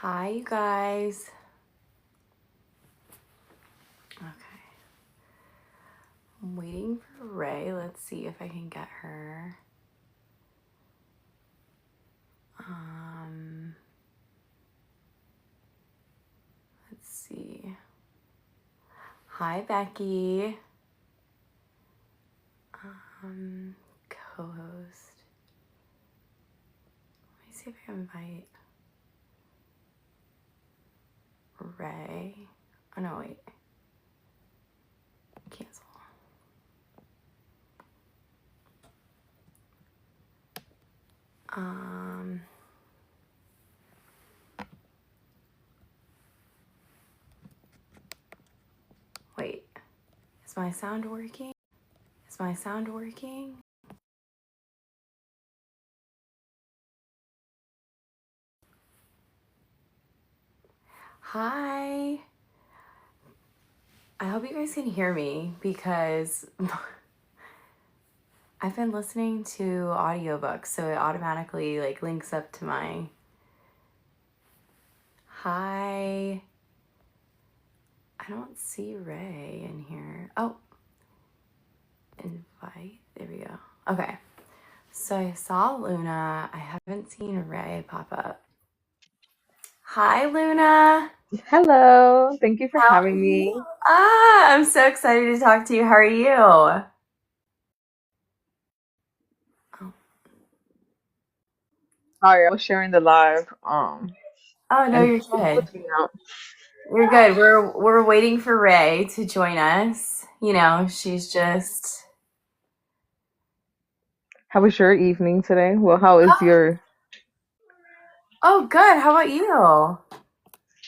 Hi, you guys. Okay. I'm waiting for Ray. Let's see if I can get her. Let's see. Hi, Becky. Co-host. Let me see if I can invite Ray. Oh, no, wait. Cancel. Wait. Is my sound working? Is my sound working? Hi. I hope you guys can hear me because I've been listening to audiobooks, so it automatically links up to my Hi. I don't see Ray in here. Oh. Invite. There we go. Okay. So I saw Luna. I haven't seen Ray pop up. Hi, Luna. Hello. Thank you for How are having you? me. I'm so excited to talk to you. How are you? Oh, Sorry, I was sharing the live. oh no, And you're it good. puts me out. You're good. We're waiting for Ray to join us. She's just How was your evening today? Well, how is your? oh good. How about you?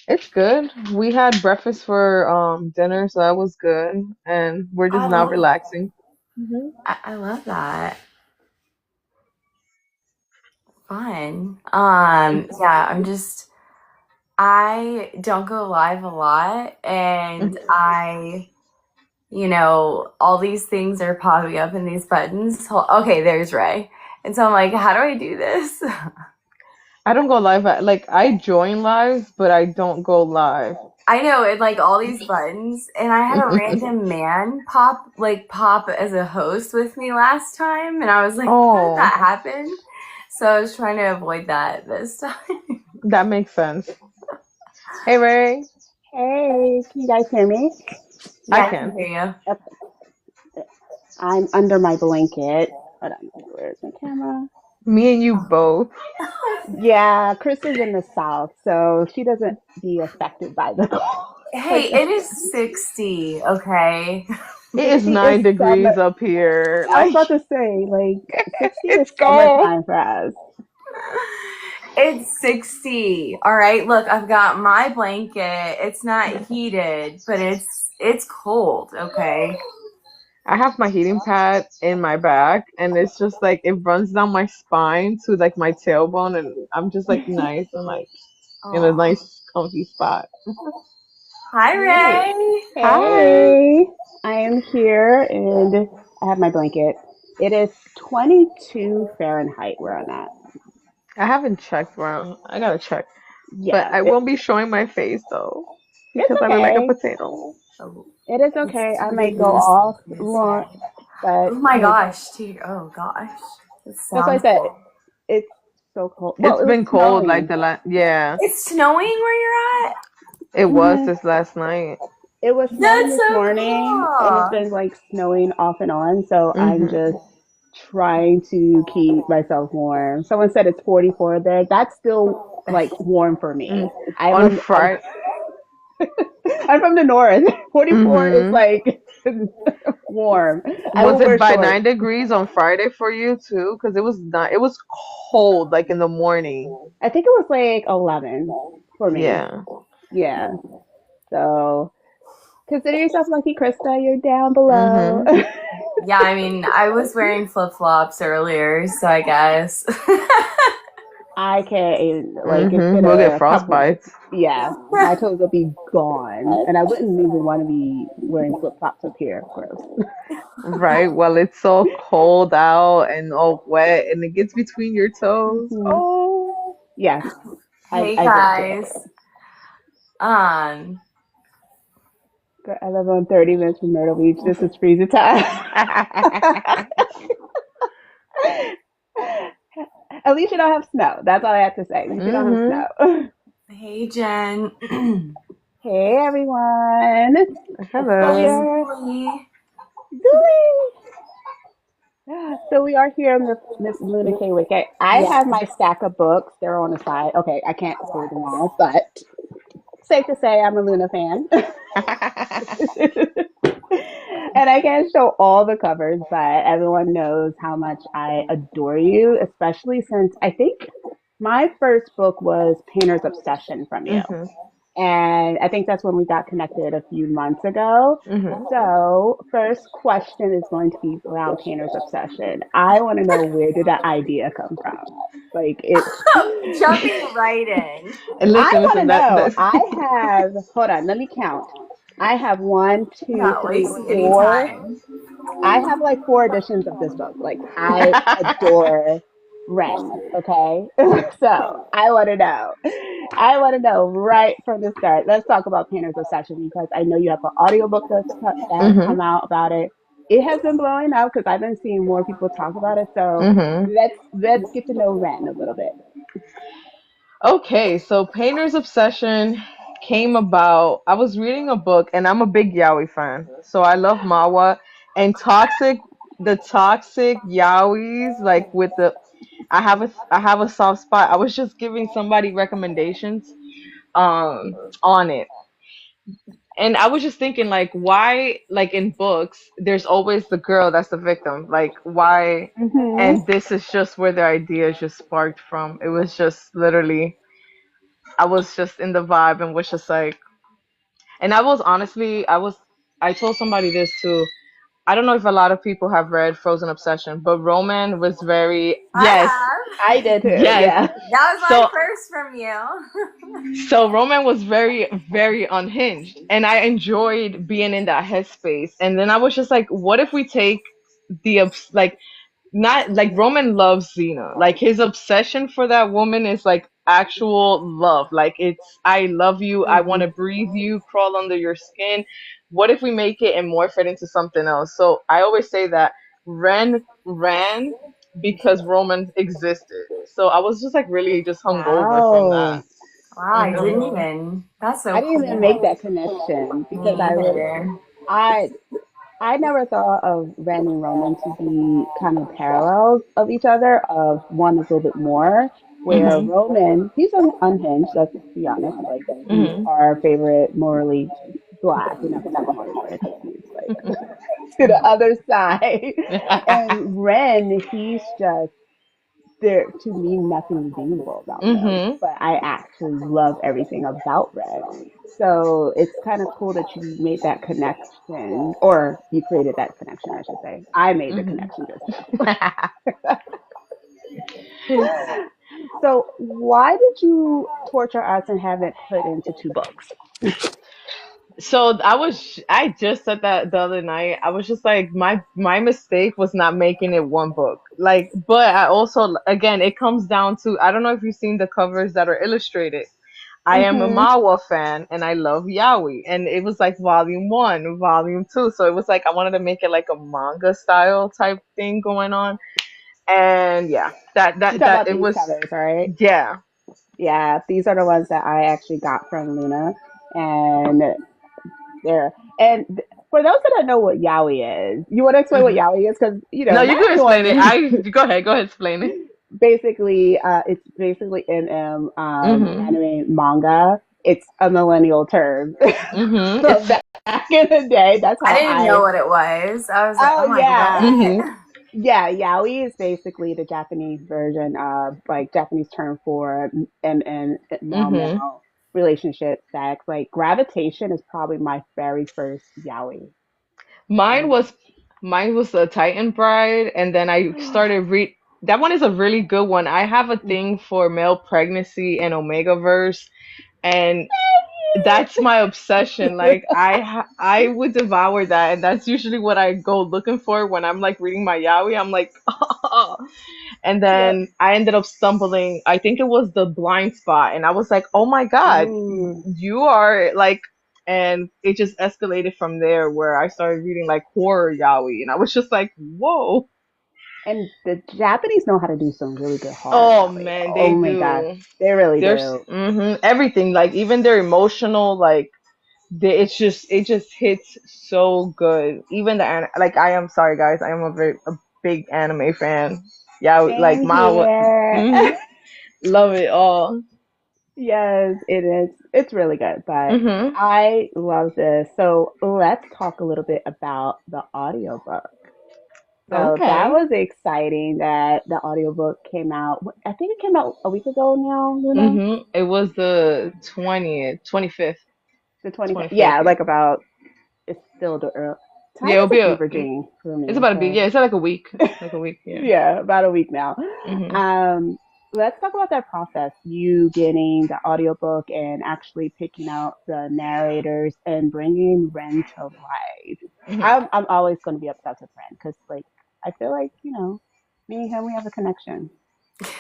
It's good. We had breakfast for dinner, so that was good, and we're just I now love relaxing. hmm I love that. Fun. Yeah, I don't go live a lot and all these things are popping up in these buttons. Okay, there's Ray. And so I'm like, how do I do this? I don't go live. I join lives, but I don't go live. I know, and all these buttons, and I had a random man pop as a host with me last time, and I was like, how did Oh, that happen? So I was trying to avoid that this time. that makes sense. Hey, Ray. Hey, can you guys hear me? I Yeah, I can can. hear you. Okay. I'm under my blanket. Hold on, where's my camera? Me and you both. Yeah, Chris is in the south, so she doesn't be affected by the cold. Hey, Like it is 60, okay? It is 60 is 9 degrees summer. up here. I was Like about to say, like 60 is it's cold. summertime for us. It's 60. All right. Look, I've got my blanket. It's not heated, but it's cold, okay? I have my heating pad in my back, and it's just like it runs down my spine to like my tailbone, and I'm just like nice and like in a Oh. nice comfy spot. Hi, Sweet. Ray. Hi. Hey, I am here and I have my blanket. It is 22 Fahrenheit where I'm at. I haven't checked around. I gotta check, but Yeah, I won't be showing my face though it's because I look like a okay. potato. Oh, It is it's okay. I too might go degrees off Celsius more, here. but Oh my hey, gosh. Oh gosh. It that's why I sounds said cold. it's so cold. Well, It's it was been cold like snowing. the last. Yeah, It's snowing where you're at? it was hmm this last night. It was snowing That's this so morning, and it's cool. been like snowing off and on. So I'm hmm just trying to keep myself warm. Someone said it's 44 there. That's still like warm for hmm me. I'm On on, Friday. I'm from the north. 44 is hmm like warm. I Was will it wear by shorts. 9 degrees on Friday for you too? Because it was not. It was cold, like in the morning. I think it was like 11 for me. Yeah. Yeah. So consider yourself lucky, Krista. You're down below. hmm Yeah, I mean, I was wearing flip-flops earlier, so I guess. I can't, like, it's been We'll get a couple, frostbites. yeah, my toes will be gone. And I wouldn't even want to be wearing flip flops up here. Gross. Right. Well, it's so cold out and all wet, and it gets between your toes. hmm Oh. Yes. Hey I did too. guys. Um, I live on 30 minutes from Myrtle Beach. This is freezer time. At least you don't have snow. That's all I have to say. At least you don't have Mm-hmm. snow. hey Jen. Hey everyone. So we Hey Hello. are Julie. Billy. So we are here in Miss Luna K Wicket. I Yeah. have my stack of books. They're on the side. Okay, I can't hold them all, but safe to say I'm a Luna fan. And I can't show all the covers, but everyone knows how much I adore you, especially since I think my first book was Painter's Obsession from you. Mm-hmm. And I think that's when we got connected a few months ago. Mm-hmm. So, first question is going to be around Painter's Obsession. I want to know, where did that idea come from? Like it Jumping right in. And I listen, want to listen. know. That's I have, hold on, let me count. I have one, two, Not three, wasting any four. time. I have like four editions of this book. Like I adore Ren. Okay. So I want to know. I want to know right from the start. Let's talk about Painter's Obsession because I know you have an audiobook that has mm-hmm. come out about it. It has been blowing up because I've been seeing more people talk about it. So Mm-hmm. let's get to know Ren a little bit. Okay, so Painter's Obsession came about. I was reading a book, and I'm a big yaoi fan. So I love Mawa and the toxic yaois, like with the. I have a soft spot. I was just giving somebody recommendations on it. And I was just thinking, like, why, like in books, there's always the girl that's the victim. Like, why? Hmm. And this is just where the idea just sparked from. It was just literally, I was just in the vibe and was just like, and I was honestly, I told somebody this too. I don't know if a lot of people have read Frozen Obsession, but Roman was very, I yes, I have. did too. yes. Yeah. That was my So first from you. So Roman was very, very unhinged, and I enjoyed being in that headspace. And then I was just like, what if we take like, not like Roman loves Xena, like his obsession for that woman is like actual love. Like it's, I love you, I want Hmm. to breathe you, crawl under your skin. What if we make it and morph it into something else? So I always say that Ren ran because Roman existed. So I was just like really just hungover from that. Wow. Wow, I didn't Hmm even. That's so I didn't even make cool. that connection Me because neither. I I never thought of Ren and Roman to be kind of parallels of each other. Of one is a little bit more, where hmm Roman he's unhinged. Let's be honest. Like he's hmm our favorite morally black. We're not gonna say hard because he's like to the other side. And Ren, he's just there to me nothing redeemable about him, hmm but I actually love everything about Red. So it's kind of cool that you made that connection, or you created that connection, I should say. I made the hmm connection just now. So why did you torture us and have it put into two books? So I just said that the other night. I was just like, my mistake was not making it one book. Like, but I also, again, it comes down to, I don't know if you've seen the covers that are illustrated. I am a Hmm. Mawa fan and I love yaoi. And it was like volume one, volume two. So it was like I wanted to make it like a manga style type thing going on. And yeah, You talk that about it these was, covers, all right? yeah. Yeah, these are the ones that I actually got from Luna, and there. And for those that don't know what yaoi is, you want to explain what hmm yaoi is? Because, No, you not can explain it. everyone Go ahead, explain it. basically, it's basically in hmm anime manga. It's a millennial term. So It's back in the day, that's I how didn't know what it was. I was like, oh I'm like, yeah. hmm what? Yeah, yaoi is basically the Japanese version of like Japanese term for and male hmm male relationship sex. Like gravitation is probably my very first yaoi. Mine And was mine was the Titan Bride, and then I started read. That one is a really good one. I have a thing for male pregnancy and Omega verse, and That's my obsession. Like I would devour that, and that's usually what I go looking for when I'm like reading my yaoi. I'm like, and Yep. then I ended up stumbling. I think it was the blind spot, and I was like, oh my god, Ooh. you are like, and it just escalated from there where I started reading like horror yaoi, and I was just like, whoa. And the Japanese know how to do some really good horror Oh yaoi. man, they Oh my gosh, do. they really There's do. everything, like even their emotional, like it just hits so good. Even like I am sorry guys, I am a big anime fan. Yeah, like Same my here. love it all. Yes, it is. It's really good, but Mhm. I love this. So let's talk a little bit about the audiobook. So that Okay. was exciting that the audiobook came out. I think it came out a week ago now, Luna. Mhm. It was the 20th, 25th, The 25th. 25th. Yeah, Yeah. like about, it's still the early. Time Yeah, it'll is a be fever dream for it's me. about to be, So yeah, it's like a week. Like a week, yeah. yeah, about a week now. Mhm. Um, let's talk about that process. You getting the audiobook and actually picking out the narrators and bringing Ren to life. Mhm. I'm always going to be obsessed with Ren because like I feel like me and him we have a connection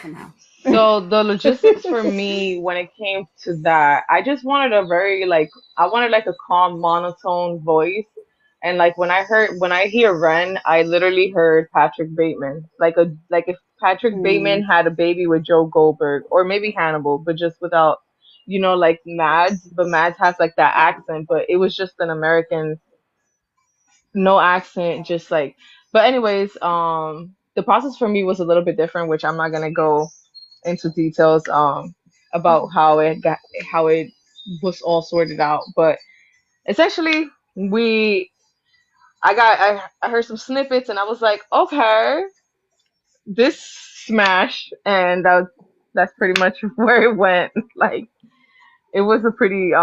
somehow. So the logistics for me when it came to that, I just wanted a very like I wanted like a calm monotone voice. And like when I hear Ren, I literally heard Patrick Bateman. Like if Patrick Mm, Bateman had a baby with Joe Goldberg or maybe Hannibal, but just without like Mads, but Mads has like that accent, but it was just an American no accent, just like but anyways, the process for me was a little bit different, which I'm not gonna go into details about how it was all sorted out. But essentially we I heard some snippets and I was like, okay, this smash and that's pretty much where it went. Like it was a pretty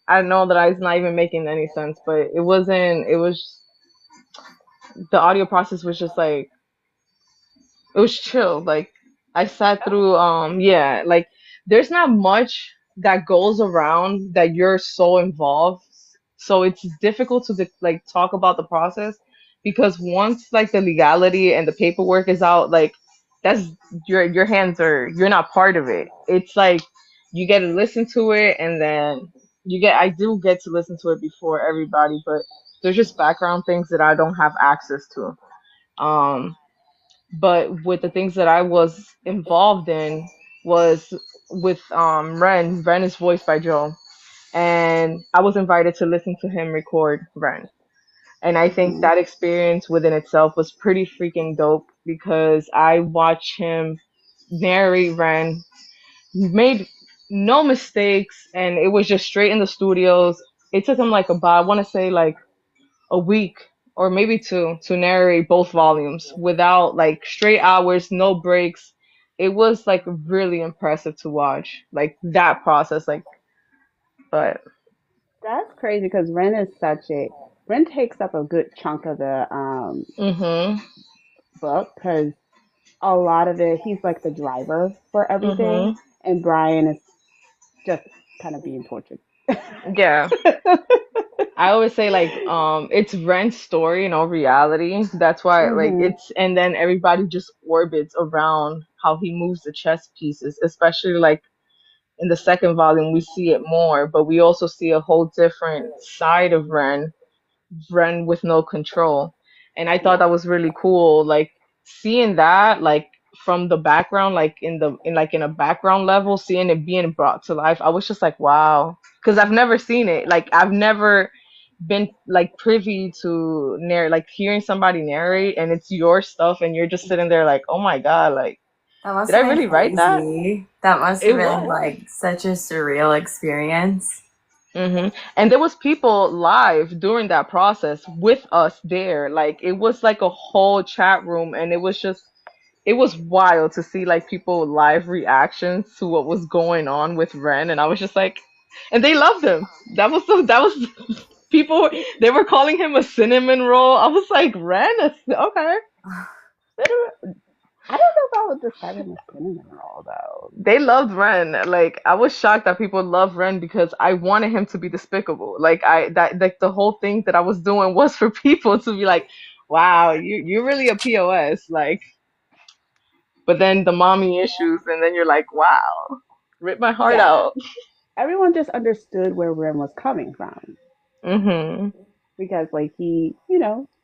I know that it's not even making any sense, but it was the audio process was just like it was chill. Like I sat through yeah, like there's not much that goes around that you're so involved. So it's difficult to like talk about the process because once like the legality and the paperwork is out, like that's your hands are you're not part of it. It's like you get to listen to it and then I do get to listen to it before everybody, but there's just background things that I don't have access to. Um but with the things that I was involved in was with Ren. Ren is voiced by Joe, and I was invited to listen to him record Ren. And I think mhm. that experience within itself was pretty freaking dope because I watched him narrate Ren, made no mistakes, and it was just straight in the studios. It took him like about I want to say like a week or maybe two to narrate both volumes without like straight hours, no breaks. It was like really impressive to watch, like that process. Like, but That's crazy because Ren takes up a good chunk of the mhm, book because a lot of it he's like the driver for everything, mhm, and Brian is just kind of being tortured. yeah. I always say like it's Ren's story, no reality. That's why like Hmm. it's and then everybody just orbits around how he moves the chess pieces, especially like in the second volume we see it more, but we also see a whole different side of Ren with no control. And I thought Yeah, that was really cool. Like seeing that, like from the background, like in a background level, seeing it being brought to life, I was just like, wow. Because I've never seen it. Like I've never been like privy to like hearing somebody narrate and it's your stuff and you're just sitting there like, oh my God, like That must did I have been really write that? crazy. That must have It been was. like such a surreal experience. And there was people live during that process with us there. Like it was like a whole chat room and it was wild to see like people live reactions to what was going on with Ren and I was just like and they loved him. That was people they were calling him a cinnamon roll. I was like, Ren, okay. I don't know would describe him as cinnamon roll, though. They loved Ren. Like I was shocked that people love Ren because I wanted him to be despicable. Like the whole thing that I was doing was for people to be like, "Wow, you're really a POS." Like, but then the mommy issues, and then you're like, "Wow, rip my heart Yeah, out." everyone just understood where Ren was coming from Mhm. because, like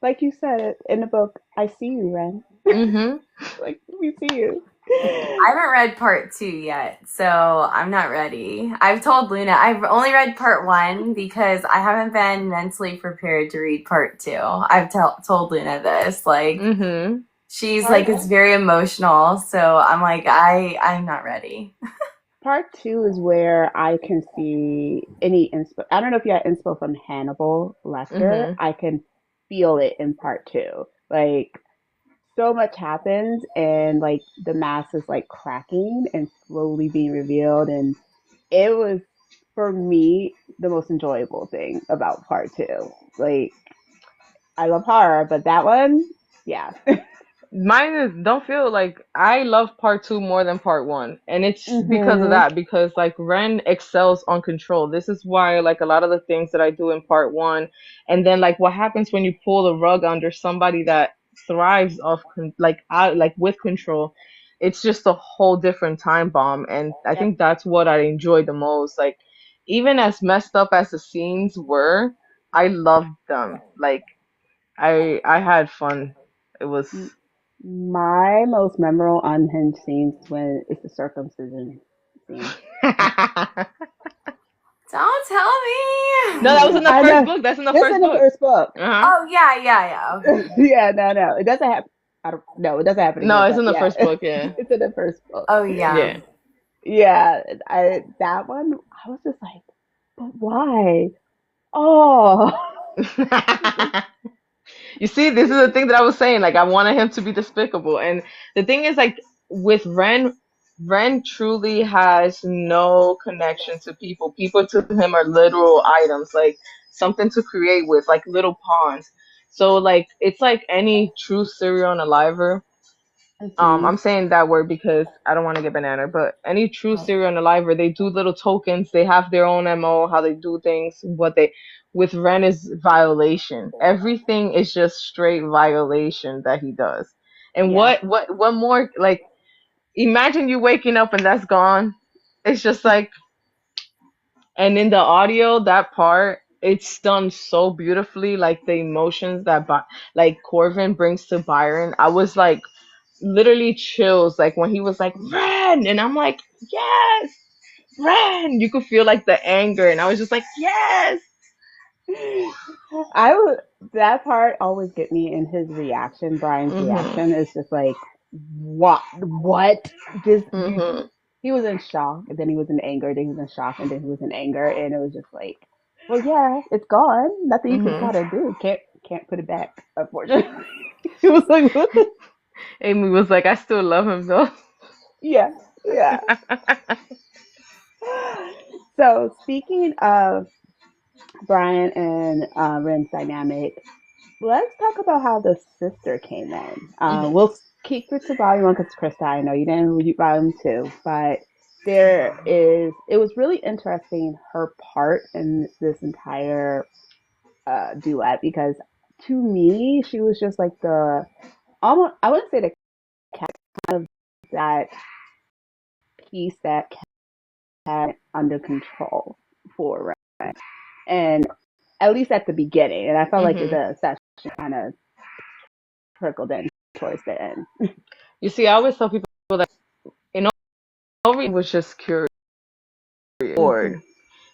like you said in the book, I see you, Ren. Mhm. Like we see you. I haven't read part 2 yet, so I'm not ready. I've told Luna I've only read part 1 because I haven't been mentally prepared to read part 2. I've told Luna this. Like, Mhm. she's like, Part it's very emotional, so I'm like, I'm not ready. Part two is where I can see any inspo. I don't know if you had inspo from Hannibal Lecter. Mhm. I can feel it in part two. Like so much happens, and like the mask is like cracking and slowly being revealed, and it was for me the most enjoyable thing about part two. Like I love horror, but that one, yeah. Mine is don't feel like I love part two more than part one, and it's because of Mhm. that. Because like Ren excels on control. This is why like a lot of the things that I do in part one, and then like what happens when you pull the rug under somebody that thrives off like with control. It's just a whole different time bomb, and I Yep. think that's what I enjoyed the most. Like even as messed up as the scenes were, I loved them. Like I had fun. It was. My most memorable unhinged scenes when it's the circumcision scene. Don't tell No, that was in me. the I first know. book. That's in the This first in the book. first book. Uh-huh. Oh, yeah. Okay. Yeah, no. It doesn't happen. I don't no, it doesn't happen No, again, it's but in the yeah. first book, yeah. It's in the first book. Oh, yeah. Yeah. Yeah, I that one I was just like, but why? Oh. You see, this is the thing that I was saying. Like, I wanted him to be despicable. And the thing is, like, with Ren truly has no connection to people. People to him are literal items, like something to create with, like little pawns. So, like, it's like any true serial unaliver. Mhm. I'm saying that word because I don't want to get banana, but any true Right. serial unaliver, they do little tokens. They have their own MO, how they do things. What they with Ren is violation. Everything is just straight violation that he does. And Yeah. what more like? Imagine you waking up and that's gone. It's just like, and in the audio, that part, it's done so beautifully. Like the emotions that like Corvin brings to Byron. I was like literally chills like when he was like Ren, and I'm like yes, Ren. You could feel like the anger, and I was just like yes. I would that part always get me in his reaction. Brian's Mhm. reaction is just like, what? Just you. Mhm. He was in shock, and then he was in anger, then he was in shock, and then he was in anger, and it was just like, well, yeah, it's gone. Nothing you can Mhm. kind of do. Can't put it back. Unfortunately, it was like, what the? Amy was like, I still love him though. Yeah, yeah. So speaking of Brian and Ren's dynamic, let's talk about how the sister came in. Mhm. We'll keep it to volume one because Krista, I know you didn't read volume two, but it was really interesting her part in this entire duet because to me, she was just like the almost, I wouldn't say the cat of that piece that had under control for Ren. And at least at the beginning. And I felt like Mhm. the session kind of trickled in towards the end. You see, I always tell people that you know Overy was just curious, Hmm. bored.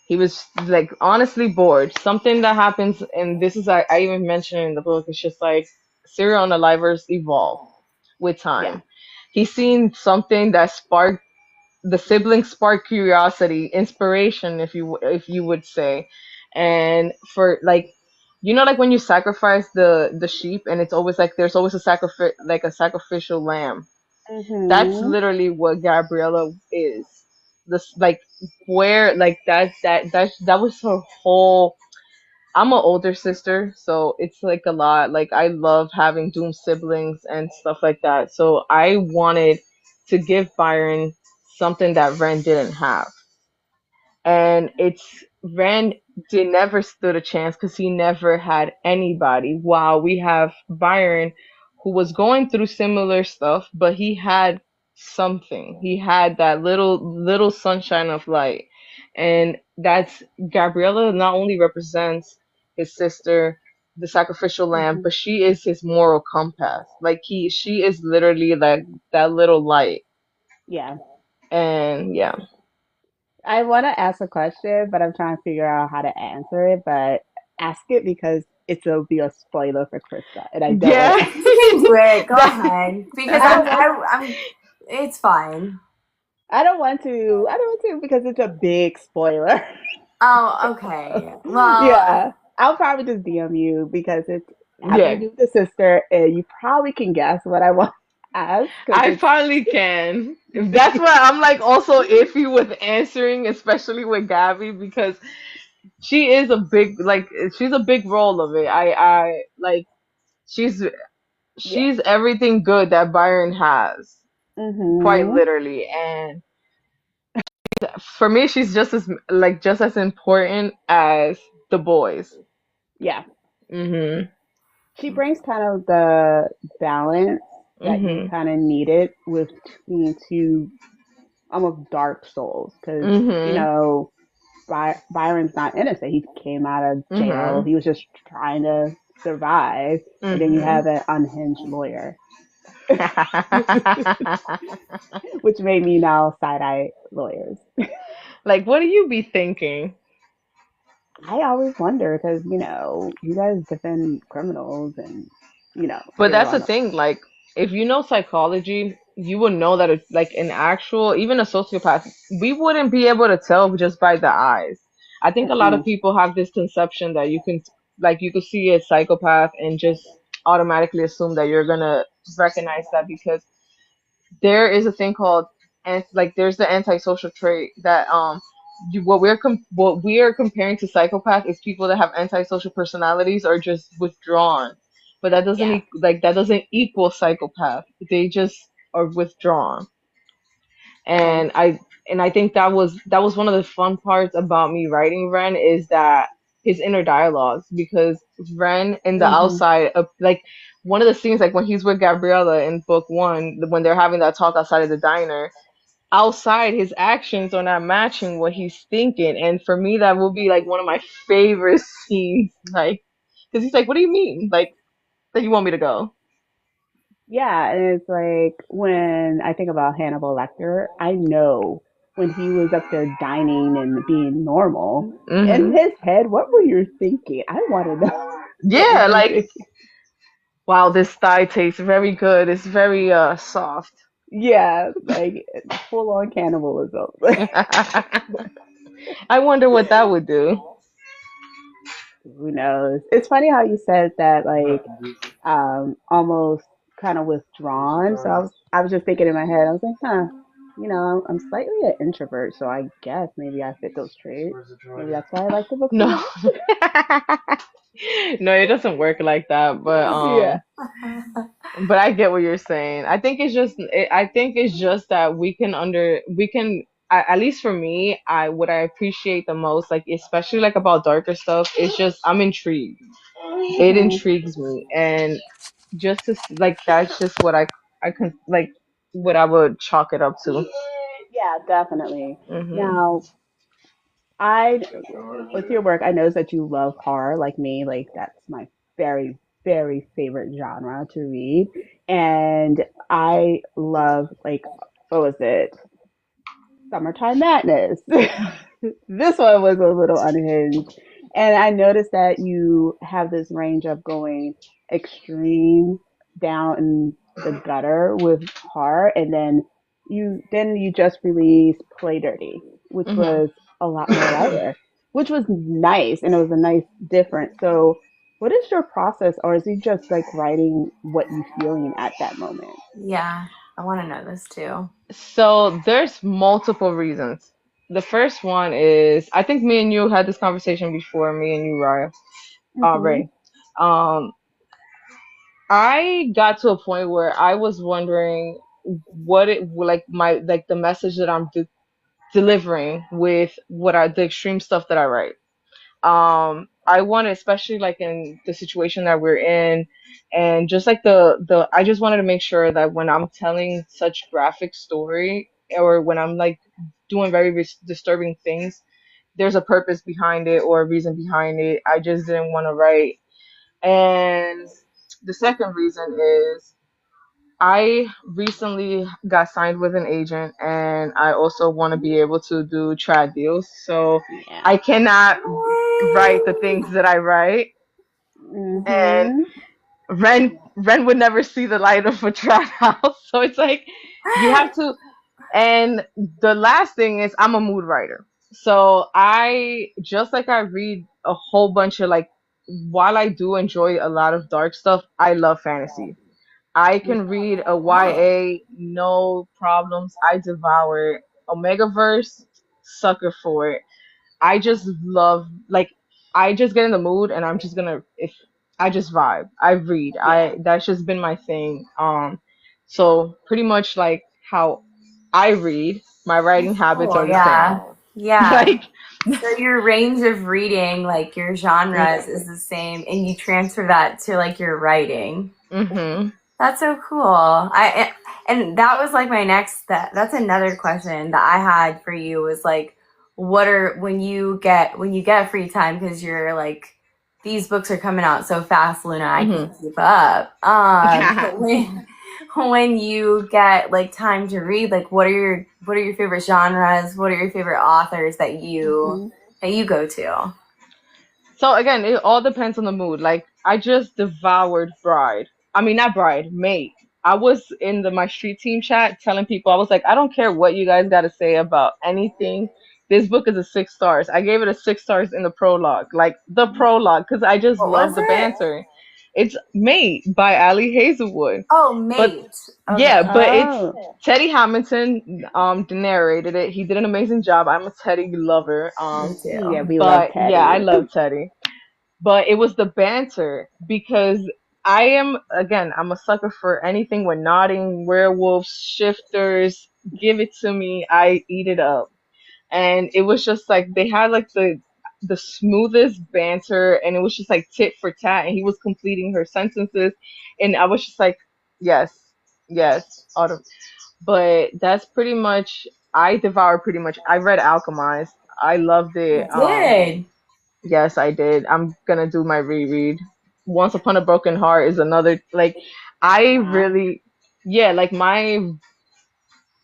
He was like honestly bored. Something that happens, and this is I even mentioned in the book. It's just like serial unalivers evolve with Yeah. time. He's seen something that sparked the siblings spark curiosity, inspiration, if you would say, and for like, like when you sacrifice the sheep, and it's always like there's always a sacrificial lamb. That's Hmm. literally what Gabriella is. This like where like that was her whole. I'm an older sister, so it's like a lot. Like I love having Doom siblings and stuff like that. So I wanted to give Byron something that Ren didn't have. And it's Ren did never stood a chance because he never had anybody. While we have Byron, who was going through similar stuff, but he had something. He had that little sunshine of light, and that's Gabriella. Not only represents his sister, the sacrificial lamb, Hmm. but she is his moral compass. Like she is literally like that little light, Yeah. and yeah. I want to ask a question, but I'm trying to figure out how to answer it. But ask it because it'll be a spoiler for Krista, and I don't want Yeah. to. You can do it. Go That ahead. Because I don't want. I'm it's fine. I don't want to. I don't want to because it's a big spoiler. Oh, okay. Well, Yeah, I'll probably just DM you because it's having to yeah. do with the sister, and you probably can guess what I want to ask because I finally can. That's why I'm like also iffy with answering, especially with Gabby, because she is a big like she's a big role of it. I like she's yeah. she's everything good that Byron has, quite Mhm. literally. And for me, she's just as important as the boys. Yeah. Mhm. She brings kind of the balance that you Mhm. kind of needed with between two almost dark souls because Mhm. Byron's not innocent. He came out of jail. Mhm. He was just trying to survive, and then you Mhm. have an unhinged lawyer, which made me now side eye lawyers. Like, what do you be thinking? I always wonder because you guys defend criminals and But they're that's the on. thing, like, if you know psychology, you would know that it's like an actual, even a sociopath, we wouldn't be able to tell just by the eyes. I think a lot of Mm-mm. people have this conception that you could see a psychopath and just automatically assume that you're gonna recognize that because there is a thing called and like there's the antisocial trait that what we are comparing to psychopath is people that have antisocial personalities or just withdrawn, but that doesn't yeah. that doesn't equal psychopath. They just are withdrawn. Okay. And I think that was one of the fun parts about me writing Ren is that his inner dialogues, because Ren in the Hmm. outside of like one of the scenes, like when he's with Gabriella in book one, when they're having that talk outside of the diner, outside his actions are not matching what he's thinking, and for me that will be like one of my favorite scenes, like because he's like, what do you mean, like that you want me to go? Yeah, and it's like when I think about Hannibal Lecter, I know when he was up there dining and being normal, in Hmm. his head, what were you thinking? I want to know. What were Yeah, you like, thinking? wow, this thigh tastes very good, it's very soft. Yeah, like full on cannibalism. I wonder what that would do. Who knows? It's funny how you said that, like, almost kind of withdrawn. So I was just thinking in my head, I was like, huh, I'm slightly an introvert, so I guess maybe I fit those traits. Maybe that's why I like the book so No. much. No, it doesn't work like that, Yeah. but I get what you're saying. I think it's just that we can at least for me, I what I appreciate the most, like especially like about darker stuff, is just I'm intrigued. It Hmm. intrigues me, and like that's just what I can like what I would chalk it up to. Yeah, definitely. Mhm. Now, I with your work, I know that you love horror like me. Like that's my very, very favorite genre to read. And I love like what was it? Summertime Madness. This one was a little unhinged. And I noticed that you have this range of going extreme down in the gutter with horror and then you just released Play Dirty, which Mhm. was a lot more lighter, which was nice and it was a nice difference. So what is your process or is it just like writing what you feeling at that moment? Yeah. I want to know this too. So there's multiple reasons. The first one is I think me and you had this conversation before, me and you, Raya, Hmm. Ray. Um, I got to a point where I was wondering what it like my like the message that I'm delivering with what I the extreme stuff that I write. I want, especially like in the situation that we're in, and just like the I just wanted to make sure that when I'm telling such graphic story, or when I'm like doing very disturbing things, there's a purpose behind it or a reason behind it. I just didn't want to write. And the second reason is I recently got signed with an agent, and I also want to be able to do trad deals. So Yeah. I cannot write the things What? that I write, and Mhm. Ren would never see the light of a trad house. So it's like you have to. And the last thing is I'm a mood writer. So I just like I read a whole bunch of like while I do enjoy a lot of dark stuff, I love fantasy. I can read a Oh. YA, no problems. I devour it. Omegaverse, sucker for it. I just love like I just get in the mood and I'm just gonna if I just vibe. I read. Yeah. I that's just been my thing. So pretty much like how I read, my writing habits Cool. are the same. Yeah. Yeah. Like So your range of reading, like your genres, mm, is the same, and you transfer that to like your writing. mhm. That's so cool. And that was like my next step. That's another question that I had for you was like, what are when you get free time because you're like these books are coming out so fast, Luna. I Mhm. can't keep up. When you get like time to read, like what are your favorite genres? What are your favorite authors Mhm. that you go to? So again, it all depends on the mood. Like I just devoured Bride. I mean, not Bride, Mate. I was in the my street team chat telling people I was like, I don't care what you guys got to say about anything. This book is a 6 stars. I gave it a 6 stars in the prologue, like the prologue, because I just What was love the it? banter. It's Mate by Ali Hazelwood, Oh, but Mate. yeah, Okay. but it's Oh. Teddy Hamilton narrated it. He did an amazing job. I'm a Teddy lover. Me Yeah, too. we love But yeah, I Teddy. love Teddy. But it was the banter because I am again, I'm a sucker for anything with nodding, werewolves, shifters. Give it to me, I eat it up. And it was just like they had like the smoothest banter, and it was just like tit for tat, and he was completing her sentences, and I was just like, yes, yes, auto. But that's pretty much I devour pretty much. I read Alchemized. I loved You it. did. Yes, I did. I'm gonna do my reread. Once Upon a Broken Heart is another like I Wow. really yeah, like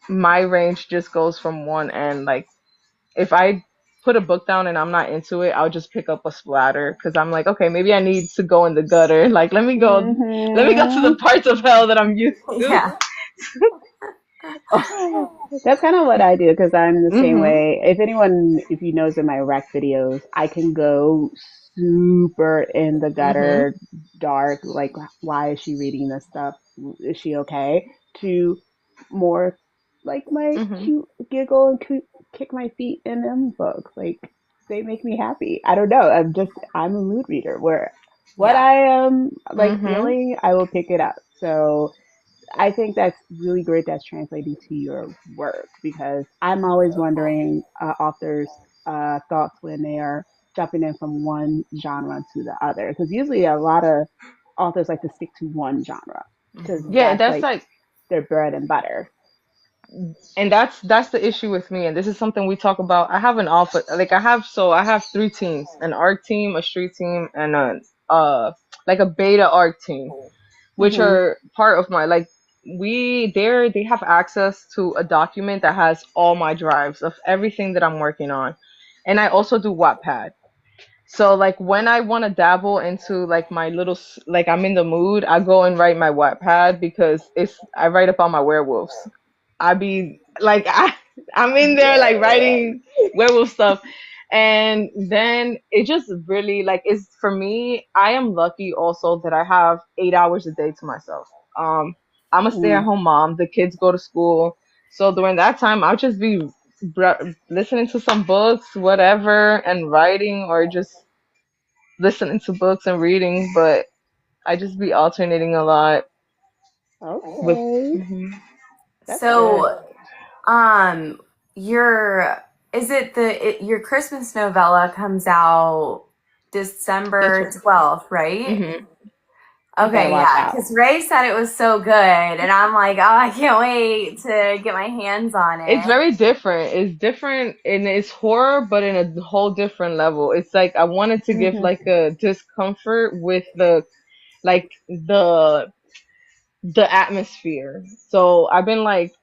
my range just goes from one end. Like if I put a book down and I'm not into it, I'll just pick up a splatter because I'm like, okay, maybe I need to go in the gutter. Like let me go to the Mhm. parts of hell that I'm used to. Yeah. That's kind of what I do because I'm the same Mhm. way. If you notice in my rec videos, I can go super in the Mhm. gutter, dark, like why is she reading this stuff? Is she okay? To more like my Mhm. cute giggle and kick my feet in them books. Like they make me happy. I don't know. I'm a mood reader where what Yeah. I am like Mhm. feeling, I will pick it up. So I think that's really great that's translating to your work because I'm always wondering authors' thoughts when they are jumping in from one genre to the other. Because usually a lot of authors like to stick to one genre because Hmm. Yeah, that's that's like like their bread and butter. and that's the issue with me, and this is something we talk about. I have an alpha like I have three teams: an arc team, a street team, and a like a beta arc team, which Hmm. are part of my like they have access to a document that has all my drives of everything that I'm working on. And I also do Wattpad. So like when I want to dabble into like my little like I'm in the mood, I go and write my Wattpad because it's I write about my werewolves. I be like I'm in there like Yeah. writing werewolf stuff, and then it just really like is for me. I am lucky also that I have 8 hours a day to myself. Um, I'm a Mm. stay-at-home mom. The kids go to school, so during that time I'll just be listening to some books, whatever, and writing, or just listening to books and reading. But I just be alternating a lot with. Okay. Mhm. That's good. So, um, your is it your Christmas novella comes out This December one. 12th, right? Hmm. You better Okay, watch yeah, out. because Ray said it was so good, and I'm like, oh, I can't wait to get my hands on It's it. very different. It's different and it's horror, but in a whole different level. It's like I wanted to give Hmm. like a discomfort with the like the atmosphere. So I've been like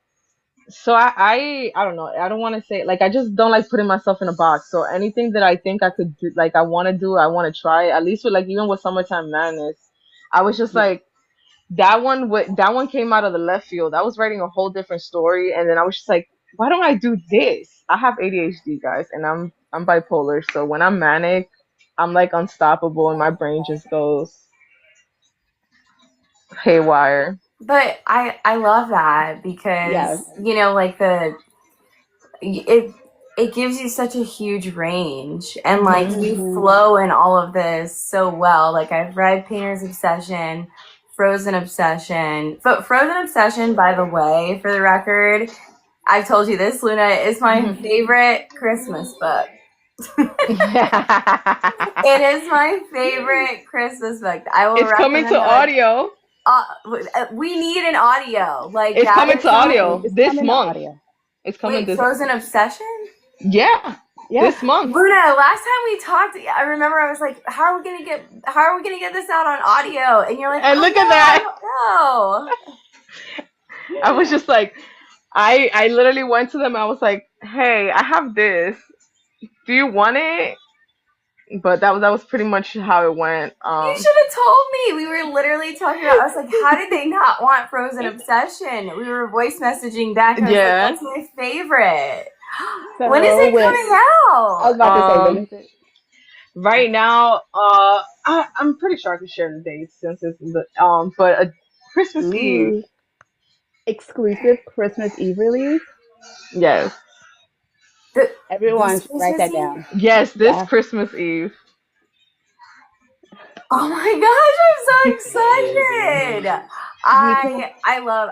so I don't know. I don't want to say like I just don't like putting myself in a box. So anything that I think I could do, like I want to do, I want to try. At least with like even with Summertime Madness, I was just Yeah. like that one came out of the left field. I was writing a whole different story, and then I was just like, why don't I do this? I have ADHD, guys, and I'm bipolar. So when I'm manic, I'm like unstoppable, and my brain just goes haywire. But I love that Yes. because like it gives you such a huge range, and like Mhm. you Hmm. flow in all of this so well. Like I've read Painter's Obsession, Frozen Obsession. But Frozen Obsession, by the way, for the record, I've told you this, Luna, is my Mhm. favorite Christmas book. It is my favorite Christmas book. I will It's coming recommend to that. audio. Uh, we need an audio. Like It's that coming is to something. audio It's this coming to month. audio. It's coming Wait, this. Frozen Obsession? Yeah, Yeah. this month. Luna, last time we talked, I remember I was like, how are we gonna get this out on audio? And you're like, And oh look no, at I that. don't know. I was just like, I literally went to them. I was like, hey, I have this. Do you want it? But that was pretty much how it went. You should have told me. We were literally talking about, I was like, how did they not want Frozen Obsession? We were voice messaging back and I was like, Yeah. that's my favorite. When is So it when coming I was out? about to say, when is it? Right now, I'm pretty sure I can share the dates since it's but Christmas Eve. Ooh, exclusive Christmas Eve release. Yes, Everyone This should write Christmas that Eve? down. yes, this Yeah. Christmas Eve. Oh my gosh, I'm so excited. Me too.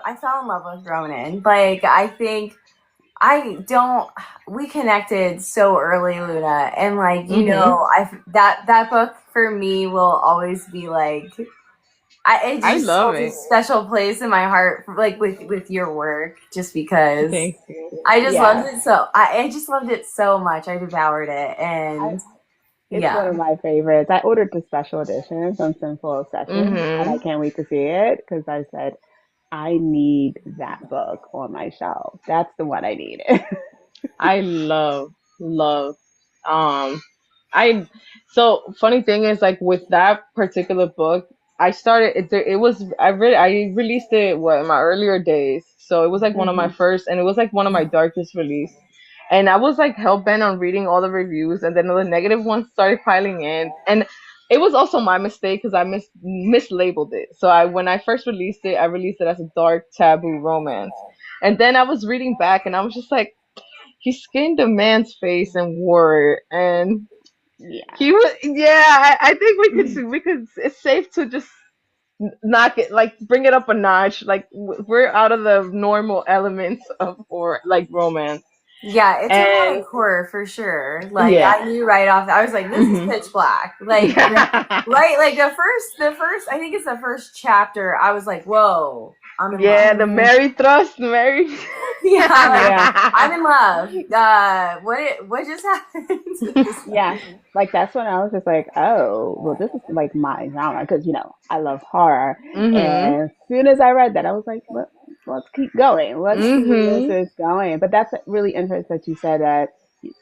I fell in love with Ronan. Like I think I don't we connected so early, Luna, and like Mhm. I that book for me will always be like it I just love holds a it. special place in my heart, like with your work, just because Thank you. I just loved Yeah. it I just loved it so much. I devoured it, I, and it's one yeah, of my favorites. I ordered the special edition from Sinful Obsession, and I Mhm. can't wait to see it because I said I need that book on my shelf. That's the one I need. I love. Um, I so funny thing is like with that particular book, I started it. It was I released it what in my earlier days, so it was like one of my Hmm. first, and it was like one of my darkest release. And I was like hell bent on reading all the reviews, and then the negative ones started piling in, and it was also my mistake because I mislabeled it. So I when I first released it, I released it as a dark taboo romance, and then I was reading back, and I was just like he skinned a man's face and wore it, and Yeah. he was yeah. I think we could. It's safe to just knock it like bring it up a notch. Like we're out of the normal elements of or like romance, yeah, it's and erotic horror for sure. Like yeah. I knew right off. I was like, this is Hmm. pitch black. Like right, like the first. I think it's the first chapter. I was like, whoa, I'm in love. Yeah, the Hmm. Mary thrust, Mary. Yeah, like Yeah. I'm in love. What just happened? Yeah. Like that's when I was just like, oh, well, this is like my genre because I love horror. Mhm. And as soon as I read that, I was like, let's keep going. Let's see where this Mhm. is going. But that's really interesting that you said that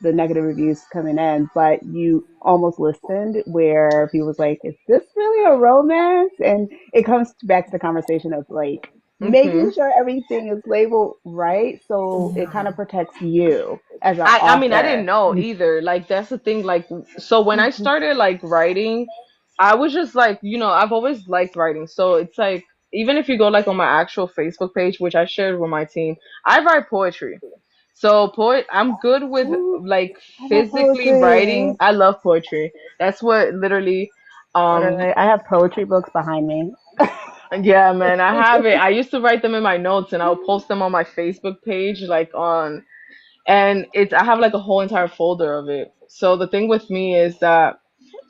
the negative reviews coming in, but you almost listened where people was like, is this really a romance? And it comes back to the conversation of like making Mhm. sure everything is labeled right so it kind of protects you as an I mean I didn't author. know either. Like that's the thing. Like so when I Mhm. started like writing, I was just like I've always liked writing. So it's like even if you go like on my actual Facebook page, which I shared with my team, I write poetry. So I'm good with Ooh, like I love physically poetry. writing. I love poetry. That's what literally um Literally, I have poetry books behind me. Yeah, man, I have it. I used to write them in my notes and I would post them on my Facebook page, like on, and it's, I have like a whole entire folder of it. So the thing with me is that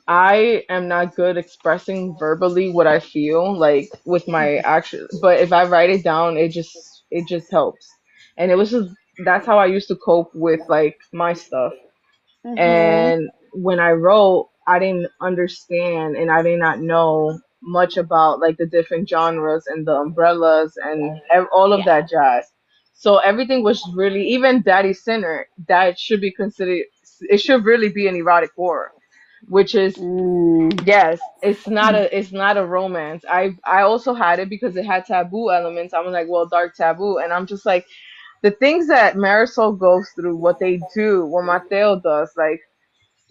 I am not good expressing verbally what I feel, like with my action, but if I write it down, it just helps. And it was just, that's how I used to cope with like my stuff. Mm-hmm. And when I wrote, I didn't understand and I did not know much about like the different genres and the umbrellas and all of Yeah. that jazz. So everything was really, even Daddy Sinner, that should be considered, it should really be an erotic horror, which is, Mm. yes, it's not a romance. I also had it because it had taboo elements. I was like, well, dark taboo, and I'm just like, the things that Marisol goes through, what they do, what Mateo does, like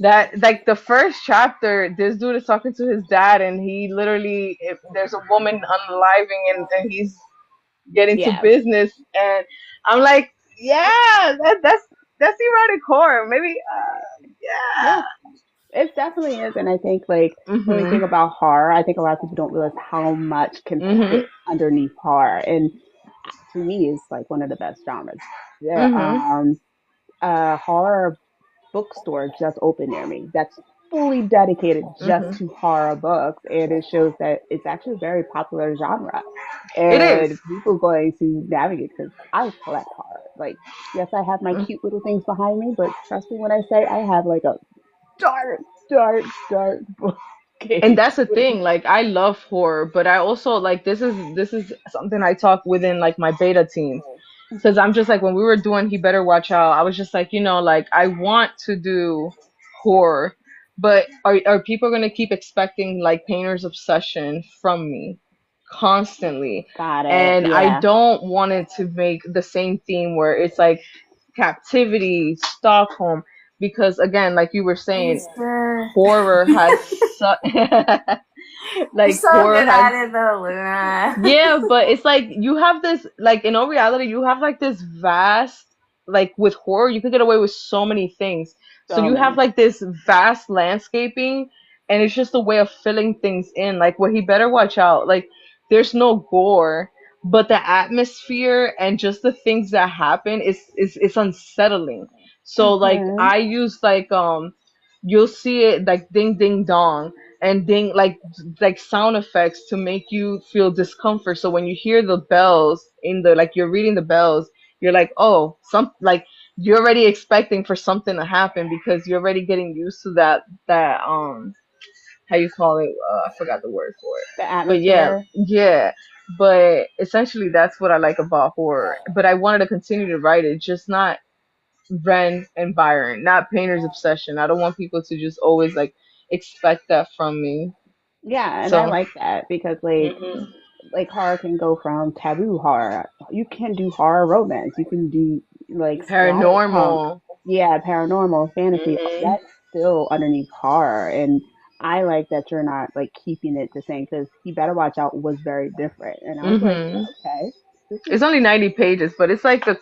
that, like the first chapter, this dude is talking to his dad, and he literally, if there's a woman unaliving, and he's getting to Yeah. business, and I'm like, yeah, that's erotic horror, maybe, Yeah. yeah. It definitely is. And I think like when we think Mhm. about horror, I think a lot of people don't realize how much can Mhm. fit underneath horror. And to me, it's like one of the best genres. There, Mhm. a horror bookstore just opened near me that's fully dedicated just Mhm. to horror books, and it shows that it's actually a very popular genre, It is. and people going to navigate because I collect horror. Like, yes, I have my cute little things behind me, but trust me when I say I have like a dark, dark, dark And bookcase. that's the thing, like I love horror, but I also like, this is something I talk within like my beta team, because I'm just like, when we were doing He Better Watch Out, I was just like, like I want to do horror, but are people gonna keep expecting like Painter's Obsession from me constantly? Got it. And I Yeah. don't want it to make the same theme where it's like captivity, Stockholm, because again, like you were saying, Easter. horror has You're like so horror good has, at it though, Luna. yeah, but it's like you have this, like in all reality, you have like this vast, like with horror, you could get away with so many things. So So you have many. like this vast landscaping, and it's just a way of filling things in. Like, what He Better Watch Out, like there's no gore, but the atmosphere and just the things that happen is unsettling. So like Hmm. I use like you'll see it like ding ding dong and ding, like sound effects to make you feel discomfort. So when you hear the bells in the, like you're reading the bells, you're like, oh, some, like you're already expecting for something to happen because you're already getting used to that how you call it, I forgot the word for it. The But yeah, atmosphere. yeah. But essentially that's what I like about horror. But I wanted to continue to write it, just not Ren and Byron, not Painter's Obsession. I don't want people to just always like expect that from me. Yeah, and I So, like that because mhm. like horror can go from taboo horror. You can do horror romance. You can do like splatter punk. Paranormal. Yeah, paranormal fantasy. Mhm. That's still underneath horror. And I like that you're not like keeping it the same because He Better Watch Out was very different. And I was like, Mhm. okay, this is It's only 90 pages, but it's like the.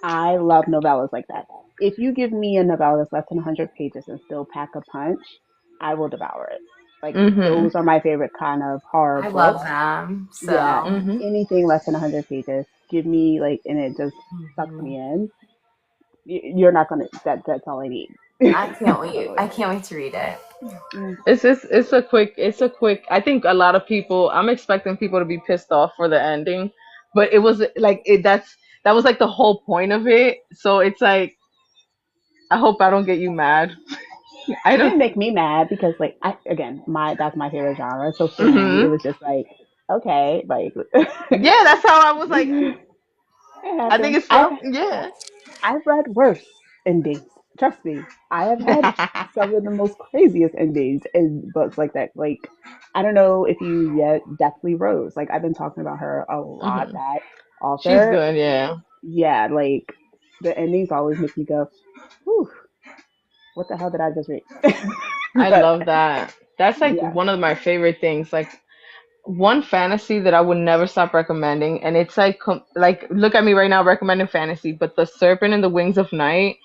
I love novellas like that. If you give me a novella that's less than 100 pages and still pack a punch, I will devour it. Like, Mhm. those are my favorite kind of horror I love books. them. Yeah, So Mhm. anything less than 100 pages, give me like, and it just sucks mhm. me in. You're not gonna, that's all I need. I can't wait. I Totally. can't wait to read it. Mm. It's a quick. I think a lot of people. I'm expecting people to be pissed off for the ending, but it was like it. That was like the whole point of it. So it's like, I hope I don't get you mad. I It don't. didn't make me mad because like again, that's my favorite genre. So for me, it Mhm. was just like, okay, like Yeah, that's how I was like. it I think happens. it's so. Yeah. I've read worse endings. Trust me, I have had some of the most craziest endings in books like that. Like, I don't know if you yet Deathly Rose. Like, I've been talking about her a lot. Mhm. That She's author, good. Yeah. yeah, like the endings always make me go, "Whew, what the hell did I just read?" I But love that. That's like yeah, one of my favorite things. Like, one fantasy that I would never stop recommending, and it's like like look at me right now recommending fantasy, but The Serpent and the Wings of Night,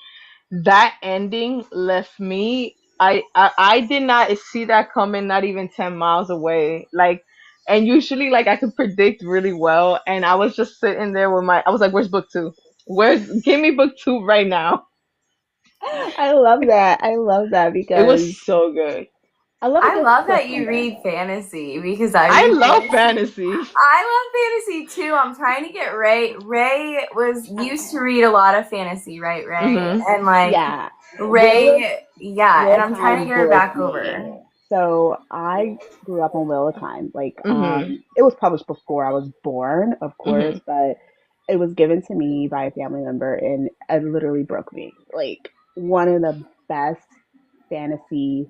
that ending left me. I did not see that coming, not even 10 miles away. Like And usually, like, I could predict really well. And I was just sitting there with I was like, where's book two? Give me book two right now. I love that. I love that It was because so good. I love a I good love that you cliffhanger. read fantasy because I I read love fantasy. fantasy. I love fantasy too. I'm trying to get Ray. Ray was used to read a lot of fantasy, right, Ray? Mhm. And like Yeah, Ray, yeah, Wheel and of I'm trying to Time get her broke back me. over. So I grew up on Wheel of Time. Like, Mhm. it was published before I was born, of course, Mhm. but it was given to me by a family member, and it literally broke me. Like, one of the best fantasy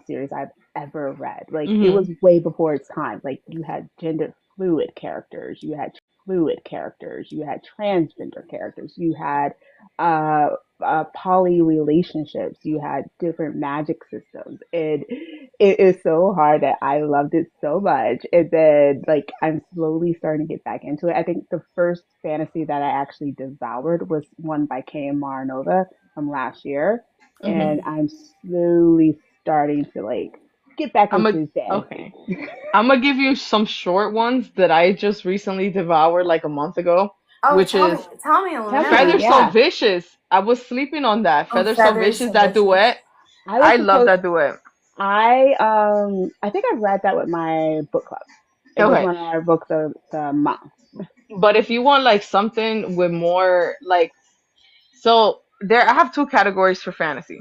series I've ever read. Like it was Mhm. way before its time. Like you had gender fluid characters, you had transgender characters, you had uh, poly relationships, you had different magic systems. And it is so hard that I loved it so much. And then like I'm slowly starting to get back into it. I think the first fantasy that I actually devoured was one by K.M. Maranova from last year, and Mhm. I'm slowly starting to like get back I'm a into fantasy. okay. I'm gonna give you some short ones that I just recently devoured like a month ago, Oh, which is tell me, Tell me, Luna. Feather So yeah. Vicious. I was sleeping on that. Oh, Feather So feathers Vicious, so that vicious. duet. I was I love supposed that duet. I think I read that with my book club. It was Okay. one of our books of the month. But if you want like something with more like so there I have two categories for fantasy.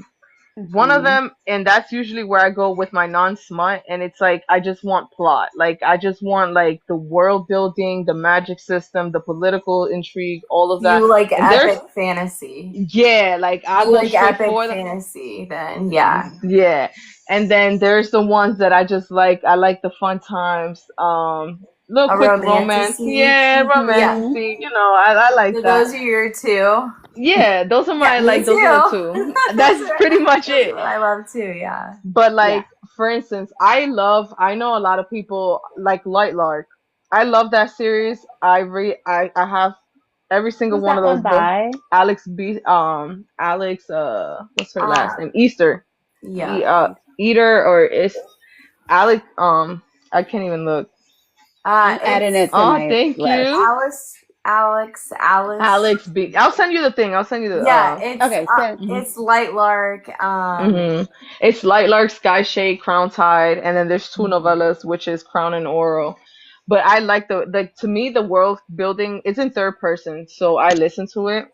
One of Hmm. them, and that's usually where I go with my non-smut, and it's like I just want plot. Like I just want like the world building, the magic system, the political intrigue, all of that. You like And there's epic fantasy. yeah, like I'll You go like straight epic for the fantasy, then yeah. yeah. And then there's the ones that I just like. I like the fun times. Little A quick romance. romanticy. Yeah, romance. Yeah. Hmm. I like So that. those are your two. Yeah, those are Yeah, my me like those are the too. two. That's pretty much Those it. are what I love too, yeah. But Yeah. like for instance, I know a lot of people like Light Lark. I love that series. I have every single Who's one that of one those books. by? Alex what's her last Uh name? Easter. yeah. Eater or is Alex I can't even look. I'm adding It's it to Oh, my thank list. you. Alice. Alex B. I'll send you the thing. I'll send you the Yeah, Okay, so mhm. it's Light Lark. It's Light Lark, Sky Shade, Crown Tide, and then there's two Mhm. novellas, which is Crown and Oral. But I like the to me the world building. It's in third person, so I listen to it.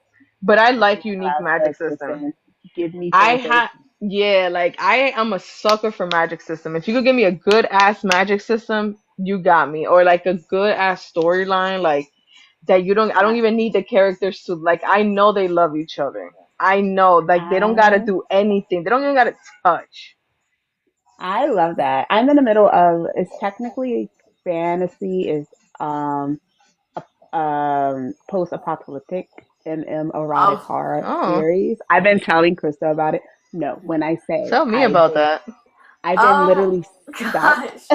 But I okay, like now unique I magic said, system. listen, give me I have fantasy. yeah, like I am a sucker for magic system. If you could give me a good ass magic system, you got me. Or like a good ass storyline, like that you don't I don't I even need the characters to like I know they love each other. I know like they don't gotta I do anything. They don't even gotta touch. I love that. I'm in the middle of it's technically fantasy is um post-apocalyptic erotic Oh horror Oh, series. I've been telling Krista about it. No, when I say tell me about that. I've been oh literally stuck gosh.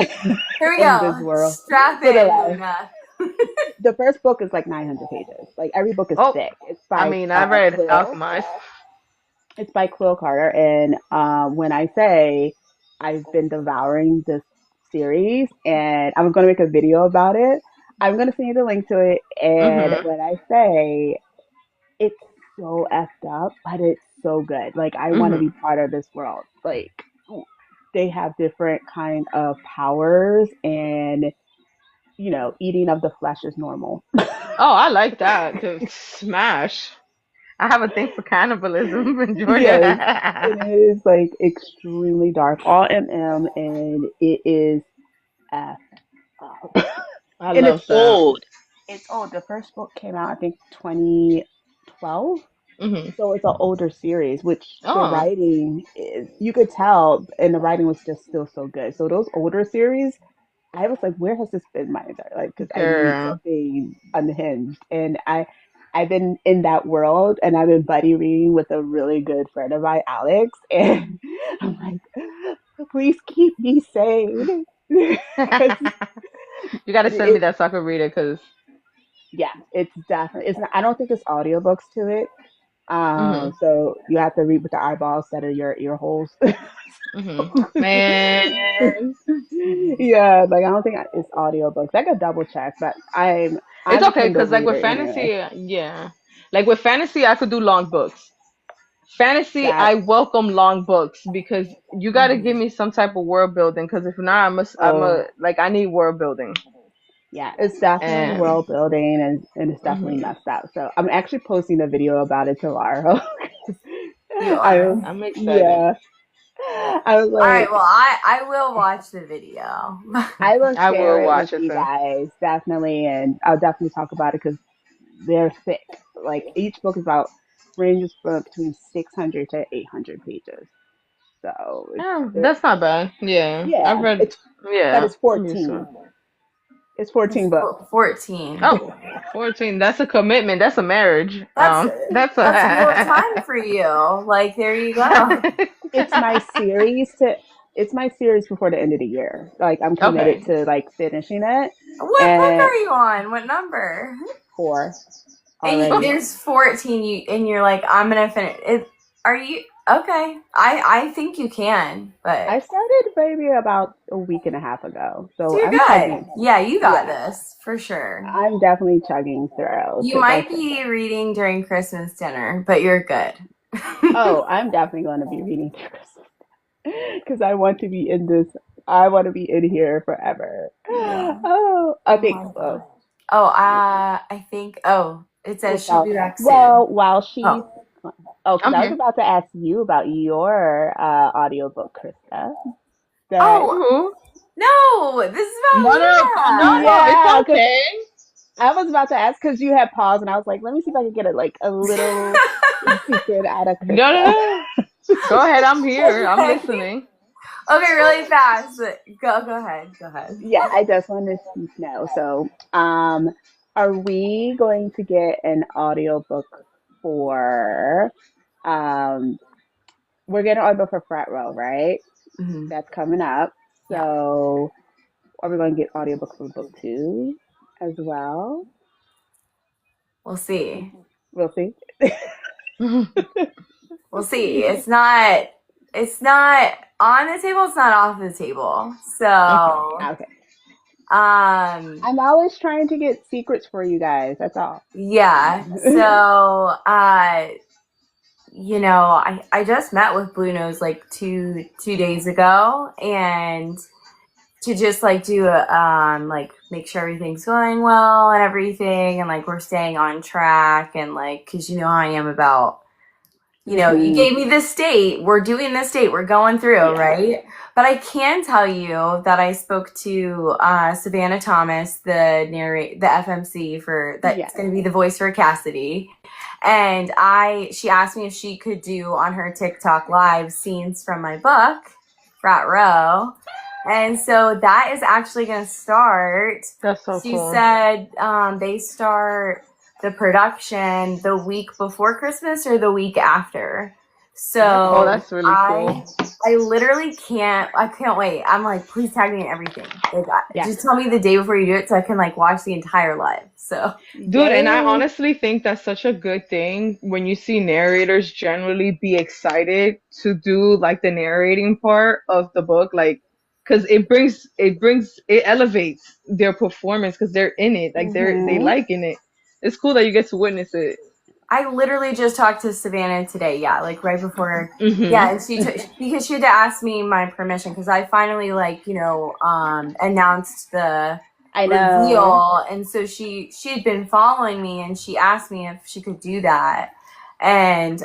Here we in this go. world Strap for the in, last. Luna. The first book is like 900 pages. Like every book is Oh, thick. I mean I read Quill. Alchemist. It's by Quill Carter, and when I say I've been devouring this series, and I'm going to make a video about it. I'm going to send you the link to it. And Mhm. when I say it's so effed up, but it's so good. Like I want to Mhm. be part of this world. Like they have different kind of powers, and eating of the flesh is normal. Oh, I like that. Smash. I have a thing for cannibalism. Enjoy Yes, it that. is like extremely dark, all MM, and it is effed up. I And it's love that. old. It's old. The first book came out, I think, 2012. Mhm. So it's an older series, which the Oh, writing is, you could tell, and the writing was just still so good. So those older series, I was like, where has this been my entire life? Because I need girl. something unhinged. And I've been in that world, and I've been buddy reading with a really good friend of mine, Alex. And I'm like, please keep me sane. Because You gotta send me it, that so I can read it, cause yeah, it's definitely, it's not, I don't think it's audiobooks to it. Mhm. So you have to read with the eyeballs instead of your ear holes. Mhm. Man, Yeah, like I don't think it's audiobooks. I could double check, but it's I'm a okay Kindle because like reader with anyway. fantasy, yeah, like with fantasy, I could do long books. Fantasy, I That welcome long books because you got to give Mhm. me some type of world building. Because if not, oh like I need world building. yeah, it's definitely And world building and it's definitely mhm. messed up. So I'm actually posting a video about it tomorrow. You I are. I'm excited. yeah. I was All right. like, Well, I will watch the video. I will I will share it with watch it you soon. guys definitely, and I'll definitely talk about it because they're thick. Like each book is about ranges from between 600 to 800 pages. So Yeah, it, that's not bad. Yeah, I've yeah, read. it's but Yeah, it's I'm used to it. 14. It's It's 14 books. 14. Oh, 14. That's a commitment. That's a marriage. That's That's that's real a. time for you. Like there you go. It's my series to it's my series before the end of the year. Like I'm committed Okay. to like finishing it What book and are you on? What number? 4 And you, already. there's 14. You and you're like, I'm gonna finish it. Are you okay? I think you can, but I started maybe about a week and a half ago. So you're I'm good. chugging. Yeah, you got Yeah, this for sure. I'm definitely chugging through You because might be reading during Christmas dinner, but you're good. I'm definitely going to be reading through because I want to be in this. I want to be in here forever. Yeah. Oh, I Oh think my gosh. Oh, I think. Oh, it says she'll without be back soon. well, while she's Oh, because I'm I was here. about to ask you about your audiobook, Krista. That oh Ooh. no! This is No, no, about Luna. no, it's yeah, because okay. I was about to ask because you had paused, and I was like, let me see if I can get a little secret out of No, no, Krista. no. Go ahead. I'm here. I'm Okay. listening. Okay, really fast. Go ahead. Go ahead. Yeah, I just wanted to speak now. So, are we going to get an audiobook for um we're getting an audiobook for Frat Row, right? Hmm. That's coming up. Yeah, So, are we going to get audiobook for book 2 as well? we'll see. We'll see. We'll see. It's not. It's not on the table. It's not off the table. Okay. So, Okay. um, I'm always trying to get secrets for you guys. That's all. yeah. So, I just met with Blue Nose like two days ago, and to just like do a like make sure everything's going well and everything, and like we're staying on track, and like because you know how I am about you Hmm. gave me this date, we're doing this date, we're going through, Yeah. right? But I can tell you that I spoke to Savannah Thomas, the FMC for that's Yes. going to be the voice for Cassidy, and she asked me if she could do on her TikTok live scenes from my book, Frat Row. And so that is actually going to start. That's so She cool. said they start the production the week before Christmas or the week after. Oh, So that's really cool. I literally I can't wait. I'm like, please tag me in everything. Like, Yes. just tell me the day before you do it so I can like watch the entire live. So Dude, and I Yay. honestly think that's such a good thing when you see narrators generally be excited to do like the narrating part of the book, like, because it elevates their performance because they're in it, like they Hmm. like in it. It's cool that you get to witness it. I literally just talked to Savannah today. Yeah, like right before. Yeah, Mhm. and because she had to ask me my permission because I finally announced the I know. reveal, and so she had been following me, and she asked me if she could do that, and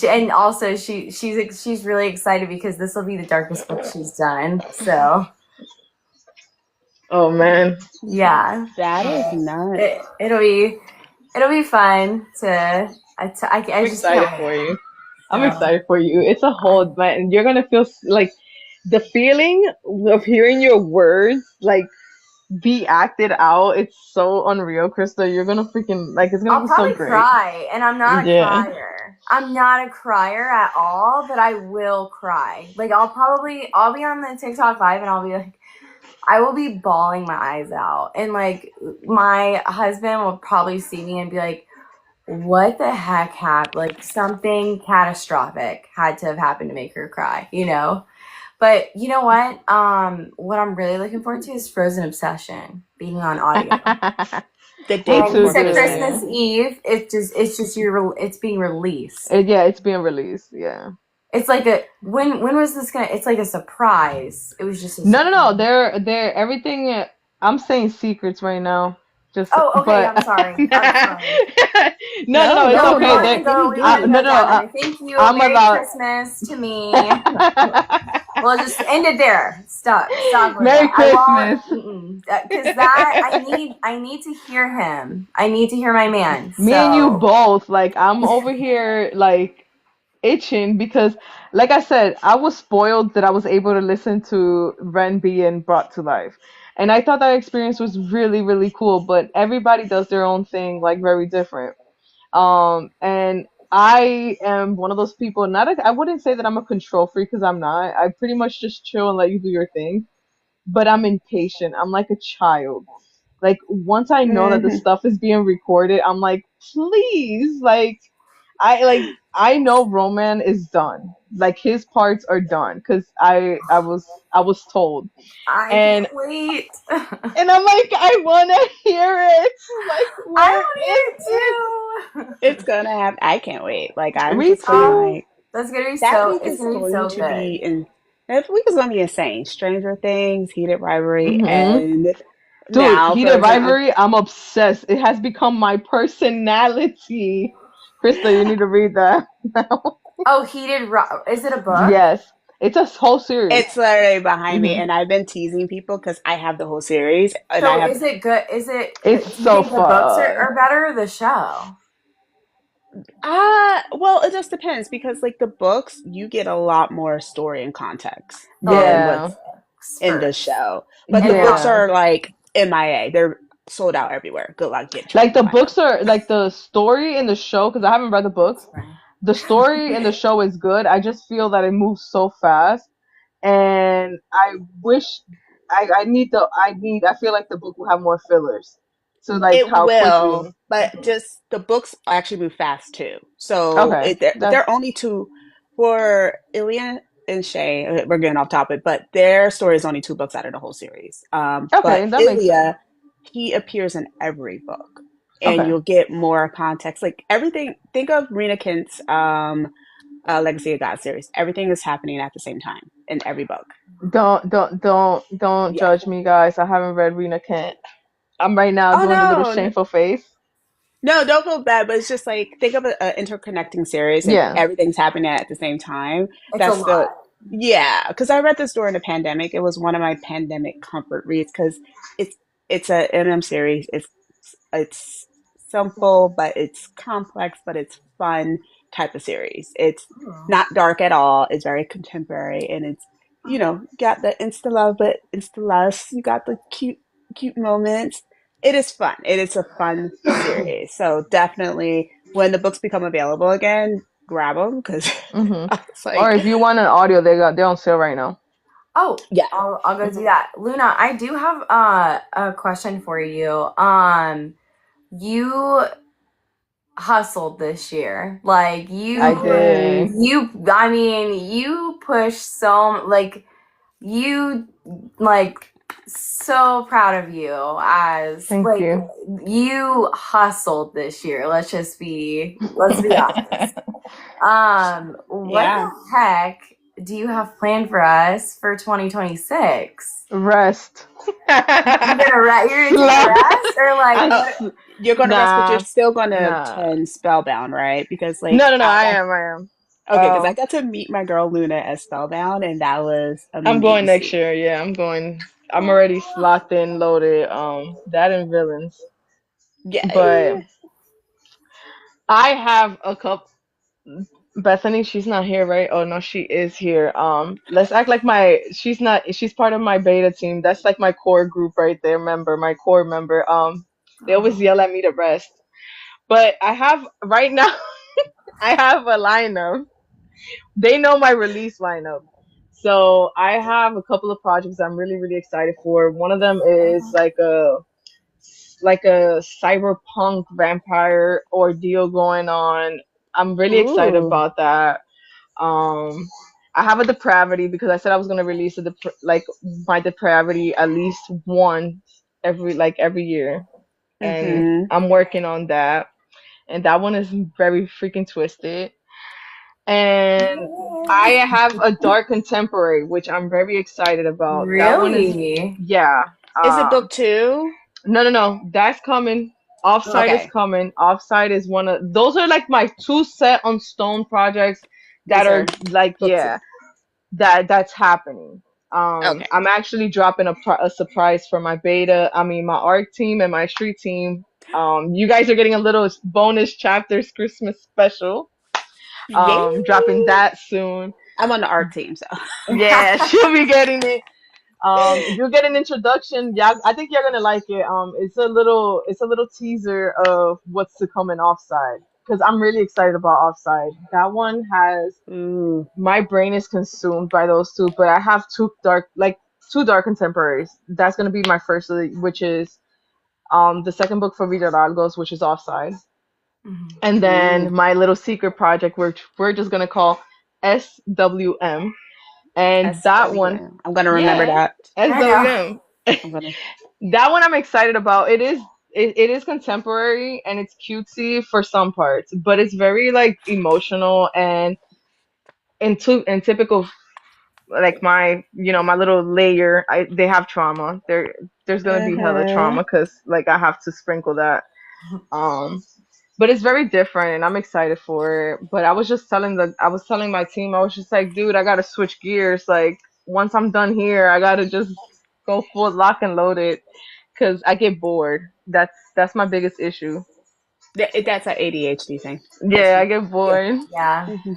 and also she's really excited because this will be the darkest book she's done. So Oh man, yeah, That is nuts. it'll be fun to I'm I just excited can't for wait. you. I'm So excited for you. It's a whole man. You're gonna feel like the feeling of hearing your words, like be acted out. It's so unreal, Krista. You're gonna freaking like it's gonna I'll be so probably great. cry, and I'm not a Yeah. crier. I'm not a crier at all, but I will cry. Like I'll be on the TikTok live, and I'll be like, I will be bawling my eyes out, and like my husband will probably see me and be like, what the heck happened? Like something catastrophic had to have happened to make her cry, you know? But you know what I'm really looking forward to is Frozen Obsession being on audio. The Me day And you too, before said Christmas. Christmas dude. Eve. It's just it's being released. Yeah, it's being released. Yeah. It's like a when was this gonna? It's like a surprise. It was just a No, no, surprise. no. They're everything. I'm saying secrets right now. Just, Oh, okay. but I'm sorry. no, I'm sorry. no, No, no. It's No, no, go okay. no. ahead and They, Give go. me, We give can me. end no, on no. that note. Thank you. I'm Merry about. Christmas to me. We'll just end it there. Stop, Luna. Merry I Christmas. won't, because that I need to hear him. I need to hear my man. Me and you So, both. Like I'm over here, like itching because, like I said, I was spoiled that I was able to listen to Ren being brought to life. And I thought that experience was really, really cool, but everybody does their own thing, like very different. And I am one of those people, I wouldn't say that I'm a control freak because I'm not. I pretty much just chill and let you do your thing, but I'm impatient. I'm like a child. Like once I know that the Hmm. stuff is being recorded, I'm like, please, I know Roman is done. Like his parts are done because I was told. I And can't wait. and I'm like, I wanna hear it. Like, where I is it? want to hear it It's too. gonna happen. I can't wait. Like I'm Me just gonna too. like That's gonna be that so. week It's is gonna be going so to be good. in. That week is gonna be insane. Stranger Things, Heated Rivalry, Hmm. and Dude, now Heated Frozen. Rivalry, I'm obsessed. It has become my personality. Krista, you need to read that. Oh, Is it a book? Yes, it's a whole series. It's literally behind me, Hmm. and I've been teasing people because I have the whole series, and I So have. is it good? Is it It's good? Do you so think the books fun. are better or the show? Well, it just depends because like the books, you get a lot more story and context So the than Yeah, what's books in the first. show. But the Okay. books yeah. are like MIA. They're sold out everywhere. Good luck trying Like to the find them. books are like the story in the show because I haven't read the books. That's fine. The story in the show is good. I just feel that it moves so fast, and I wish I feel like the book will have more fillers. So like It how will, quickly. but just the books actually move fast too. So Okay, that they're only two for Ilya and Shay. We're getting off topic, but their story is only two books out of the whole series. But okay, that makes sense. Ilya, he appears in every book, and Okay, you'll get more context. Like everything. Think of Rena Kent's Legacy of God series. Everything is happening at the same time in every book. don't Yeah. judge me, guys. I haven't read Rena Kent. I'm right now Oh doing the little no, shameful face. no, don't feel bad, but it's just like think of an interconnecting series and Yeah. everything's happening at the same time. It's a That's the lot. yeah, because I read this during the pandemic. It was one of my pandemic comfort reads because it's it's a MM series. It's simple, but it's complex, but it's fun type of series. It's Oh. not dark at all. It's very contemporary, and it's got the insta love, but insta lust. You got the cute moments. It is fun. It is a fun series. So definitely, when the books become available again, grab them because Hmm. I was Or like, if you want an audio, they're on sale right now. Oh, yeah. I'll go do that. Luna, I do have a question for you. You hustled this year. Like I did. I mean, you pushed so like you like so proud of you as Thank like you. you hustled this year. Let's be honest. What Yeah. the heck do you have planned for us for 2026? Rest. You're gonna take a Slap. rest or like I Oh, what? s- you're going to rest, but you're nah, still going to nah. attend Spellbound, right? Because No, like no, no. I I got am. I am. okay, because I Um, got to meet my girl Luna at Spellbound, and that was I'm going next amazing. year. Yeah, I'm going. I'm already locked in, loaded. That and villains. Yeah, But I have a couple. Bethany, she's not here, right? Oh no, she is here. Let's act like she's not. She's part of my beta team. That's like my core group right there. Member, my core member. They always Oh, yell at me to rest, but I have right now. I have a lineup. They know my release lineup. So I have a couple of projects I'm really, really excited for. One of them is like like a cyberpunk vampire ordeal going on. I'm really excited Ooh. about that. Um, I have a depravity because I said I was gonna release like my depravity at least one every year, and Mm-hmm. I'm working on that. And that one is very freaking twisted. And I have a dark contemporary, which I'm very excited about. That one is, Really? yeah. Is it Um, book two? no, no, no. That's coming. Offside is Okay. coming. Offside is one of those are like my two set on stone projects that These are are like, book two. yeah, that's happening. Okay. I'm actually dropping a surprise for my beta. I mean, my art team and my street team. You guys are getting a little bonus chapters Christmas special. Yay! Dropping that soon. I'm on the art team, so. Yeah, she'll be getting it. You'll get an introduction. Yeah, I think you're gonna like it. It's a little teaser of what's to come in Offside because I'm really excited about Offside. That one has Ooh. my brain is consumed by those two, but I have two dark contemporaries. That's gonna be my first, which is the second book for Vida Largos, which is Offside, Mhm. and then Ooh. my little secret project, which we're just gonna call SWM, and that one, SWM. I'm gonna remember yeah, that. I know. SWM. I'm gonna. That one I'm excited about. It is contemporary and it's cutesy for some parts, but it's very like emotional and in typical like my my little layer. They have trauma. There's gonna be hella Uh-huh. trauma because like I have to sprinkle that. Um, but it's very different and I'm excited for it. But I was telling my team, I was just like, dude, I gotta switch gears. Like once I'm done here, I gotta just go full lock and loaded because I get bored. That's my biggest issue. That's an ADHD thing. That's Yeah, I get Yeah. bored. Yeah. hmm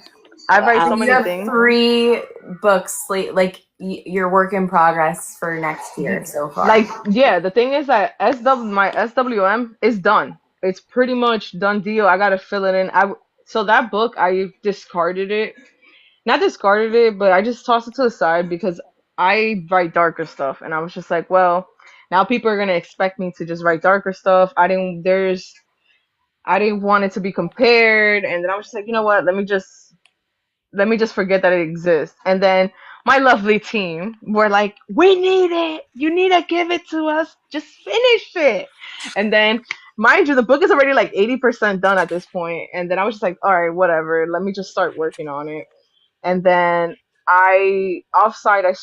I write So so I'll you many have things. three books, like your work in progress for next year so Like, far. yeah, the thing is that my SWM is done. It's pretty much done deal. I gotta fill it in. So that book I discarded it. Not discarded it, but I just tossed it to the side because I write darker stuff, and I was just like, well, now people are gonna expect me to just write darker stuff. I didn't want it to be compared, and then I was just like, you know what? Let me just forget that it exists. And then my lovely team were like, we need it. You need to give it to us. Just finish it. And then, mind you, the book is already like 80% done at this point. And then I was just like, all right, whatever. Let me just start working on it. And then I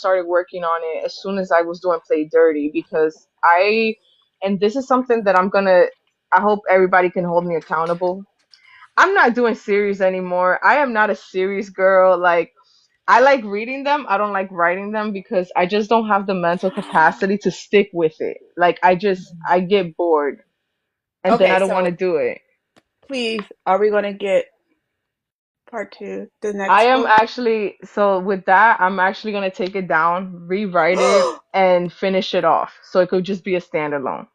started working on it as soon as I was doing Play Dirty because and this is something that I hope everybody can hold me accountable. I'm not doing series anymore. I am not a series girl. Like, I like reading them. I don't like writing them because I just don't have the mental capacity to stick with it. Like, I get bored and then Okay, I don't want to so do it. please, are we gonna get part two, the I next am book? actually, so with that, I'm actually going to take it down, rewrite it, and finish it off. So it could just be a standalone.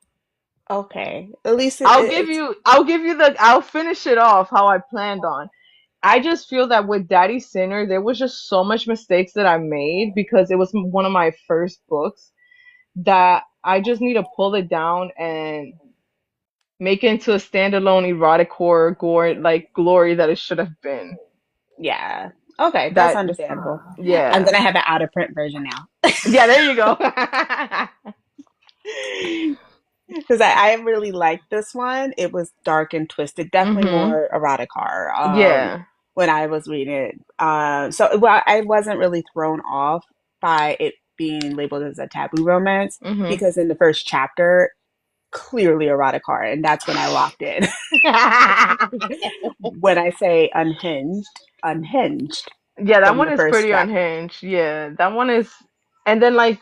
Okay, at least it's I'll finish it off how I planned on. I just feel that with Daddy Sinner, there was just so much mistakes that I made because it was one of my first books that I just need to pull it down and make it into a standalone erotic horror gore like glory that it should have been. yeah. Okay, that's That understandable. I'm yeah. gonna have an out of print version now. Yeah, there you go. Because I really liked this one. It was dark and twisted, definitely Mhm. more erotic horror. Yeah. When I was reading it, so well, I wasn't really thrown off by it being labeled as a taboo romance Mhm. because in the first chapter, clearly erotic horror, and that's when I locked in. When I say unhinged, unhinged Yeah, that from one the is first pretty chapter. unhinged. Yeah, that one is. And then like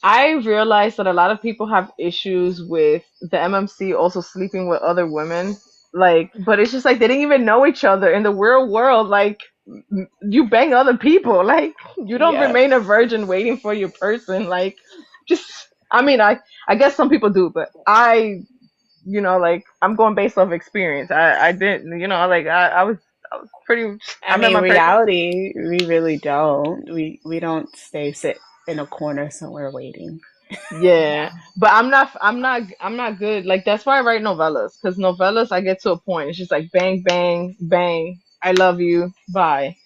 I realized that a lot of people have issues with the MMC also sleeping with other women. Like, but it's just like they didn't even know each other in the real world. Like, you bang other people. Like, you don't Yeah. remain a virgin waiting for your person. Like, just. I mean, I guess some people do, but like I'm going based off experience. I didn't, like I was pretty. I I met mean, my person. reality, we really don't. We don't stay sit in a corner somewhere waiting. Yeah, but I'm not good. Like that's why I write novellas, because novellas I get to a point. It's just like bang, bang, bang. I love you. Bye.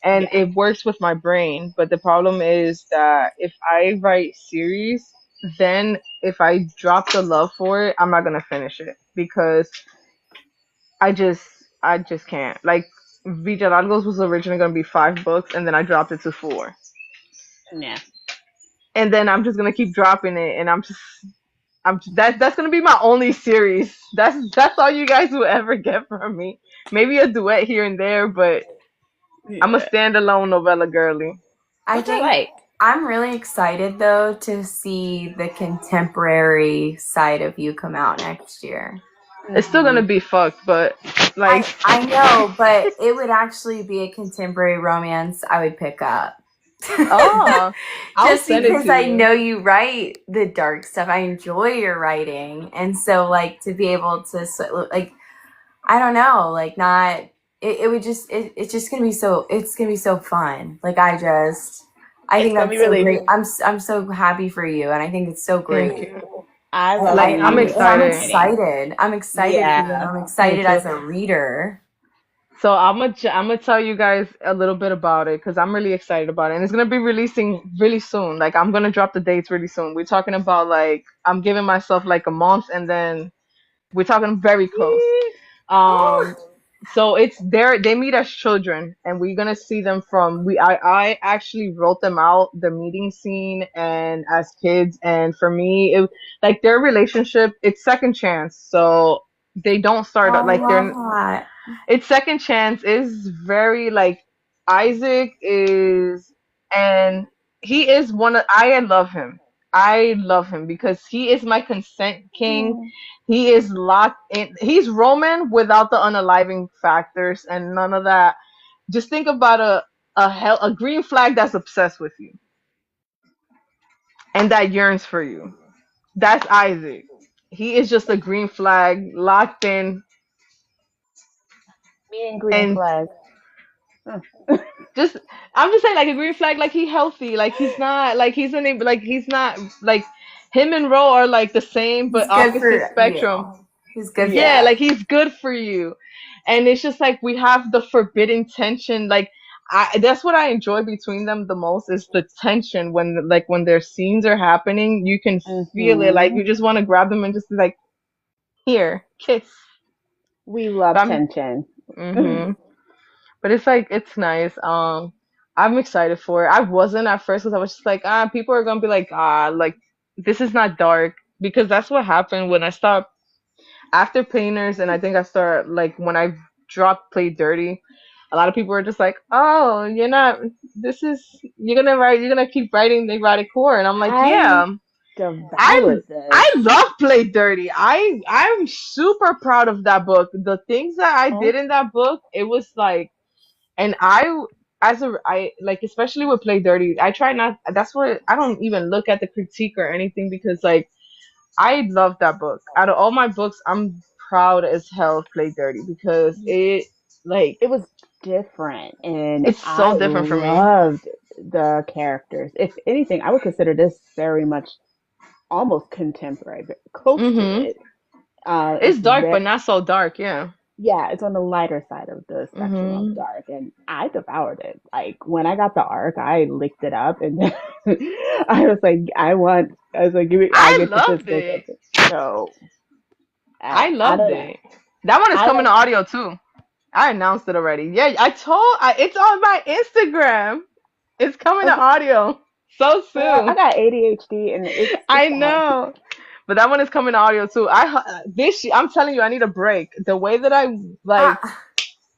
And Yeah. it works with my brain. But the problem is that if I write series, then if I drop the love for it, I'm not gonna finish it because I just I just can't. Like Villalargos was originally gonna be 5 books, and then I dropped it to 4, Yeah. and then I'm just gonna keep dropping it, and that's gonna be my only series. That's all you guys will ever get from me. Maybe a duet here and there, but I'm a Yeah. standalone novella girly. I Which I think like. I'm really excited though to see the contemporary side of you come out next year. It's still gonna Hmm. be fucked, but like, I know, but it would actually be a contemporary romance I would pick up. oh, I'll Just send it because to I you. know you write the dark stuff. I enjoy your writing. And so like to be able to like I don't know, like not it would just it's just gonna be so it's gonna be so fun. Like I It's think gonna be that's so really. great. I'm so happy for you, and I think it's so Thank great. you. I And love Like, I'm I'm excited. writing. excited. I'm excited for you. Yeah. I'm Me excited too. as a reader. So I'm gonna tell you guys a little bit about it because I'm really excited about it, and it's gonna be releasing really soon. Like I'm gonna drop the dates really soon. We're talking about like I'm giving myself like a month, and then we're talking very close. Oh, Um, so it's there. They meet as children, and we're gonna see them from I actually wrote them out the meeting scene and as kids, and for me, it like their relationship. It's second chance, so they don't start I like love they're that. it's second chance is very like Isaac is and he is one of I love him. I love him because he is my consent king. Oh. He is locked in. He's Roman without the unaliving factors and none of that. Just think about a green flag that's obsessed with you and that yearns for you. That's Isaac. He is just a green flag locked in Me and green and flag. Huh. just I'm just saying like a green flag, like he healthy, like he's not like him and Ro are like the same but He's good opposite for you. spectrum. He's good for Yeah, Yeah. you. like he's good for you, and it's just like we have the forbidden tension. Like that's what I enjoy between them the most is the tension when their scenes are happening. You can feel it, like Hmm. you just want to grab them and just be like, here, kiss. We But love I'm, tension. hmm But it's like it's nice. I'm excited for it. I wasn't at first because I was just like, people are gonna be like this is not dark because that's what happened when I stopped after Painters, and I think I start like when I dropped Play Dirty. A lot of people were just like, oh, you're not. This is you're gonna keep writing the erotic core, and I'm like, I yeah. I devoured this. I love Play Dirty. I'm super proud of that book. The things that I did Oh, in that book, it was like and as a, I like, especially with Play Dirty, I try not, that's what, I don't even look at the critique or anything because, like, I love that book. Out of all my books, I'm proud as hell of Play Dirty because like, it was different, and it's I so different for me. loved the characters. If anything, I would consider this very much almost contemporary, but close to hmm it. It's It's dark, but very, not so dark, yeah. yeah, it's on the lighter side of the spectrum of hmm dark, and I devoured it. Like when I got the arc, I licked it up, and I was like, give me, I I get the loved physical it. copy. So I I loved don't know. it. That one is I coming like. to audio too. I announced it already. Yeah, it's on my Instagram. It's coming to Okay, audio so girl, I soon. got ADHD, and I it's fine. know. But that one is coming to audio too. I'm telling you, I need a break. The way that like, Ah,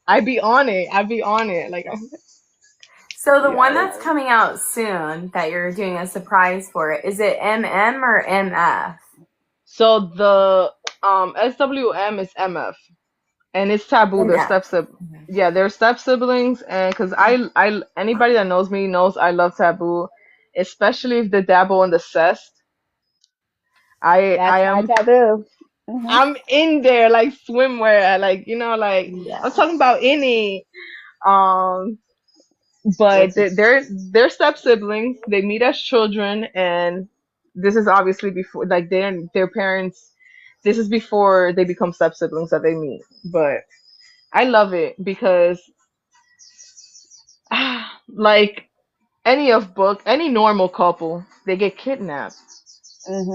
I be on it. I be on it. Like, so the one yes. that's coming out soon that you're doing a surprise for, is it MM or MF? So the SWM is MF, and it's taboo. They're MF. yeah, they're step siblings, and because I anybody that knows me knows I love taboo, especially if they dabble in the cest. I That's my am taboo. Hmm. I'm in there like swimwear, like like I'm Yes. talking about any. Um, but Which they're step siblings. They meet as children, and this is obviously before, like, their parents. This is before they become step siblings that they meet. But I love it because, like, any normal couple, they get kidnapped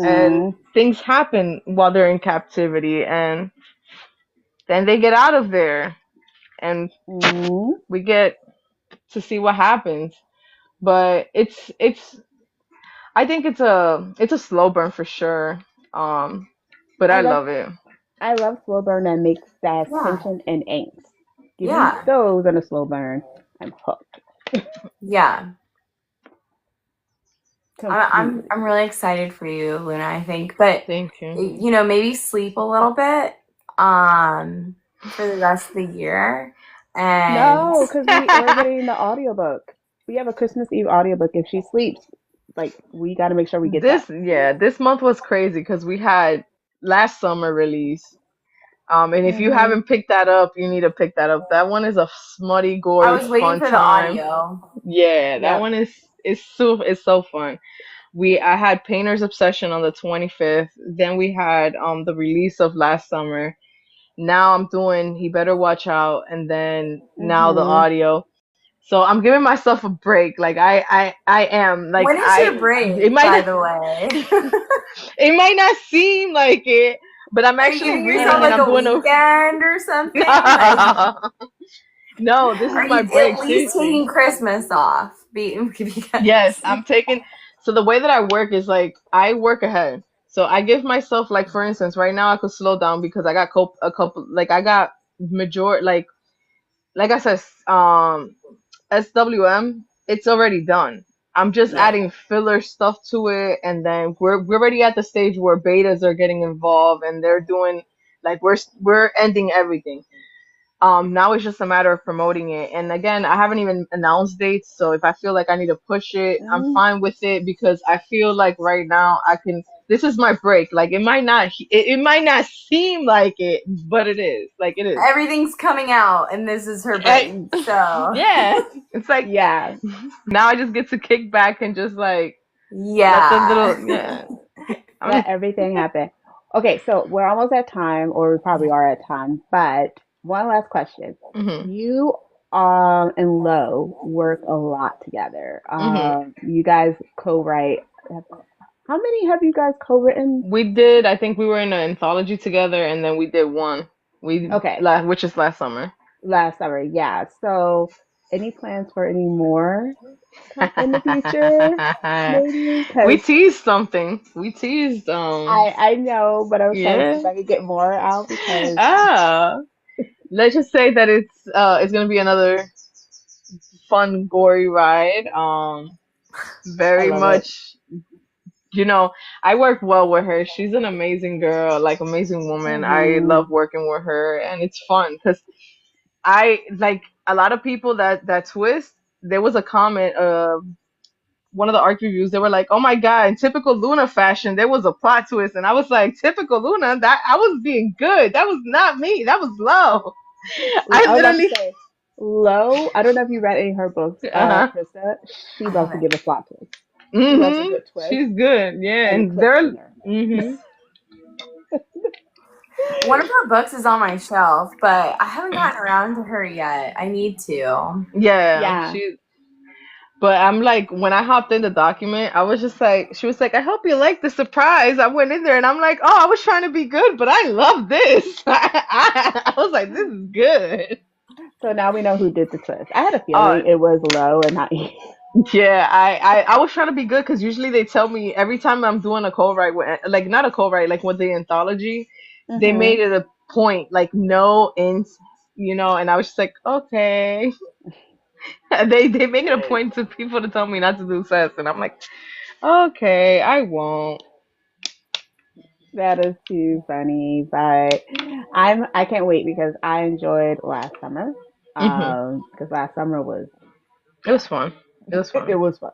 and Mhm. things happen while they're in captivity, and then they get out of there, and Mhm. we get to see what happens. But I think it's a slow burn for sure. Um, but I I love love it. I love slow burn that makes that has Yeah. tension and angst. Give me Yeah. those in a slow burn. I'm hooked Yeah. completely. I'm really excited for you, Luna, I think. But Thank you. maybe sleep a little bit um for the rest of the year. And No, because we're getting the audiobook. We have a Christmas Eve audiobook. If she sleeps, like we got to make sure we get that. This month was crazy because we had last summer release. And if you Mhm. haven't picked that up, you need to pick that up. That one is a smutty, I gory, was waiting fun for the time. audio. Yeah, that Yep. one is so fun. I had Painter's Obsession on the 25th. Then we had the release of last summer. Now I'm doing He Better Watch Out, and then now the Mhm. audio. So I'm giving myself a break. Like I am like When is your break, it might by not the way? it might not seem like it, but I'm Are you actually giving yourself reading and like I'm a doing weekend or something? Like, a no, this is are my you break, at least seriously. taking Christmas off? Yes, Because I'm taking. So the way that I work is like I work ahead. So I give myself, like, for instance, right now I could slow down because I got a couple, like I got major like I said, SWM, it's already done. I'm just Yep. adding filler stuff to it, and then we're already at the stage where betas are getting involved, and they're doing, like, we're ending everything. Now it's just a matter of promoting it. And again, I haven't even announced dates, so if I feel like I need to push it, I'm Mm. fine with it because I feel like right now I can. This is my break. Like, it might not seem like it, but it is. Like, it is. everything's coming out and this is her break. And, So, yeah, it's like Yeah. now I just get to kick back and just, like, let the yeah. little, yeah. Let I'm. everything happen. Okay, so we're almost at time, or we probably are at time, but one last question. Mhm. You and Lo work a lot together. Mhm. You guys co-write. How many have you guys co-written? We did. I think we were in an anthology together, and then we did one. Okay, Which is last summer. last summer, yeah. So, any plans for any more in the future? Maybe We because teased something. We teased I know, but I was trying to see yeah. if I could get more out because Ah. Let's just say that it's gonna be another fun, gory ride. I Very love it. much, you know, I work well with her. She's an amazing girl, like, amazing woman. I Hmm. love working with her, and it's fun because I like a lot of people that twist. There was a comment of one of the ARC reviews. They were like, "Oh my god, in typical Luna fashion, there was a plot twist," and I was like, "Typical Luna? That I was being good. That was not me. That was low." I I was about to literally, say, Lo, I don't know if you read any of her books, uh huh, Krista. She I loves to haven't. give a plot twist. She loves a mhm. good twist She's good, yeah, and a and they're, cliffhanger. mhm, One of her books is on my shelf, but I haven't gotten around to her yet. I need to. yeah, Yeah. she. But I'm like, when I hopped in the document, I was just like, she was like, "I hope you like the surprise." I went in there and I'm like, "Oh, I was trying to be good, but I love this." I was like, "This is good." So now we know who did the twist. I had a Uh, feeling it was Lo and not you. yeah, I was trying to be good because usually they tell me every time I'm doing a co-write with, like, not a co-write, like with the anthology, they Hmm. made it a point, like, no ins, and I was just like, okay. They make it a point to people to tell me not to do sets, and I'm like, okay, I won't. That is too funny, but I can't wait because I enjoyed last summer. Hmm. Because last summer was It was fun. It was It fun. was fun.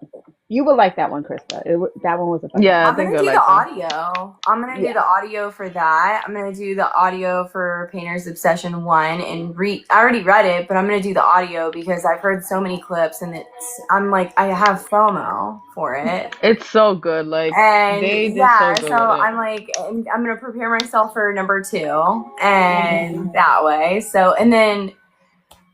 You would like that one, Krista. That one was a fun time. Yeah, I I'm think gonna I do the like that. audio. I'm gonna do Yeah. the audio for that. I'm gonna do the audio for Painter's Obsession 1 and read. I already read it, but I'm gonna do the audio because I've heard so many clips and I'm like, I have FOMO for it. It's so good. Like And they did so yeah, good so with it. I'm like, I'm gonna prepare myself for number 2 and Mhm. that way. So, and then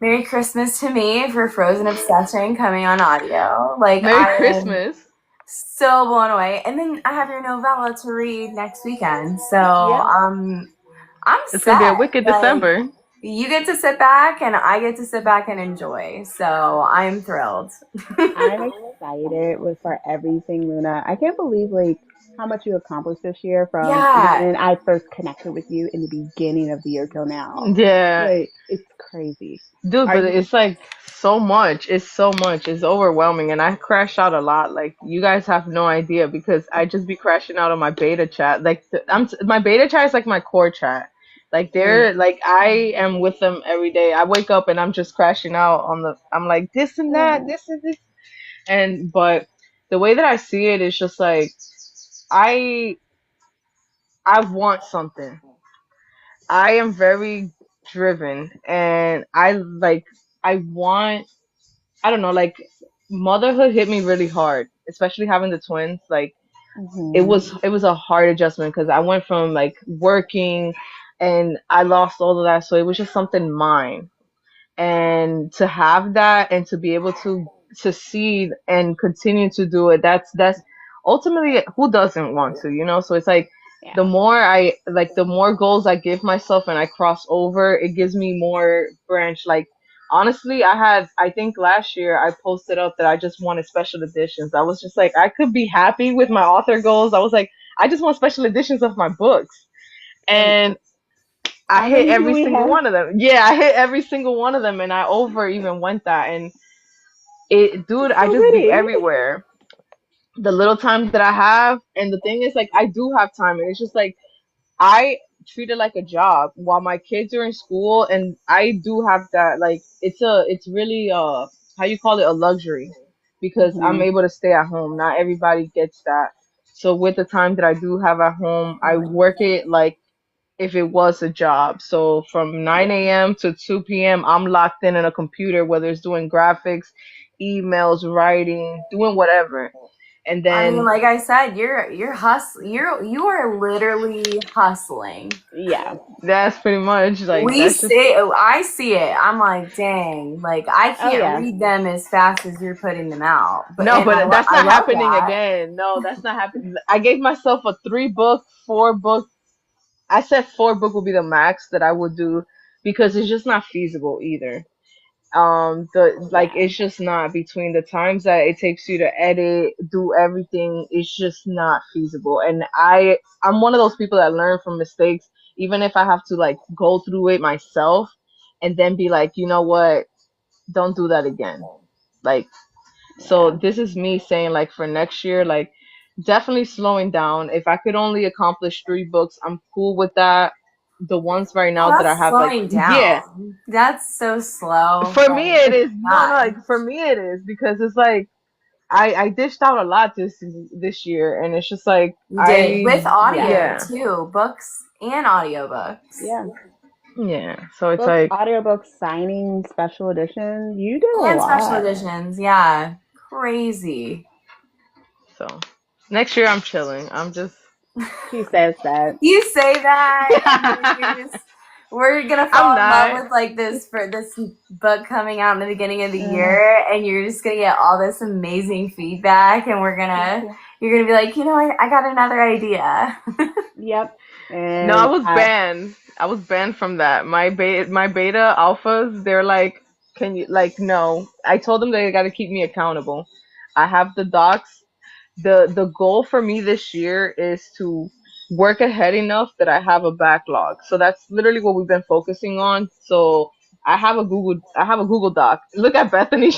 Merry Christmas to me for Frozen Obsession coming on audio. Like, Merry I am Christmas. so blown away. And then I have your novella to read next weekend. So Yep. I'm It's gonna be a set. wicked Like, December. you get to sit back and I get to sit back and enjoy. So I'm thrilled. I'm excited for everything, Luna. I can't believe like how much you accomplished this year from Yeah. when I first connected with you in the beginning of the year till now. Yeah, Like it's crazy. dude, Are but you? it's like so much. It's so much. It's overwhelming, and I crash out a lot. Like you guys have no idea because I just be crashing out on my beta chat. Like my beta chat is like my core chat. Like Mm, they're like I am with them every day. I wake up and I'm just crashing out on the. I'm like this and that, this and this, and but the way that I see it is just like I I want something. I am very driven, and I want I don't know, like motherhood hit me really hard, especially having the twins. Like mhm. it was a hard adjustment because I went from like working and I lost all of that, so it was just something mine. And to have that and to be able to succeed and continue to do it, that's ultimately who doesn't want to, you know? So it's like Yeah. the more goals I give myself and I cross over, it gives me more branch. Like honestly, I think last year I posted up that I just wanted special editions. I was just like I could be happy with my author goals. I was like I just want special editions of my books. And And I how hit many do every we single have? one of them. Yeah, I hit every single one of them, and I over even went that. And dude, I So just be many. everywhere. The little time that I have, and the thing is, like, I do have time, and it's just like I treat it like a job while my kids are in school, and I do have that. Like, it's really how you call it, a luxury, because I'm Mhm. able to stay at home. Not everybody gets that. So with the time that I do have at home, I work it like if it was a job. So from Yeah. 9 a.m. to 2 p.m., I'm locked in a computer, whether it's doing graphics, emails, writing, doing whatever. And I mean, then like I said, you are literally hustling. Yeah. that's pretty much like, We that's just, see I see it. I'm like, dang, like I Oh can't yeah. read them as fast as you're putting them out. But no, and but that's I not love happening that. again. No, that's not happening. I gave myself a 3 book, 4 book. I said 4 book would be the max that I would do because it's just not feasible either. The like Yeah. it's just not between the times that it takes you to edit, do everything, it's just not feasible. And I'm one of those people that learn from mistakes, even if I have to like go through it myself and then be like, you know what, don't do that again. Like, so Yeah. this is me saying like for next year, like definitely slowing down. If I could only accomplish 3 books, I'm cool with that. The ones right Oh, now that I that's have, like, slowing yeah, down. That's so slow. for me Like it it's is. No, no, not. like for me it is because it's like I dished out a lot this year, and it's just like You did with Yeah. audio yeah, too, books and audiobooks Yeah. yeah. So it's Books, like, audiobooks, signing, special editions. You did a and special lot. editions. Yeah, crazy. so next year I'm chilling. I'm just She says that. You say that, and then we're gonna I'm fall in love not. with like this book coming out in the beginning of the Uh, year, and you're just gonna get all this amazing feedback, and yeah. you're gonna be like, I got another idea. Yep. No, I And was banned. I was banned from that. My beta alphas, they're like, can you like no. I told them they got to keep me accountable. I have the docs. The goal for me this year is to work ahead enough that I have a backlog. So that's literally what we've been focusing on. So I have a Google Doc. Look at Bethany.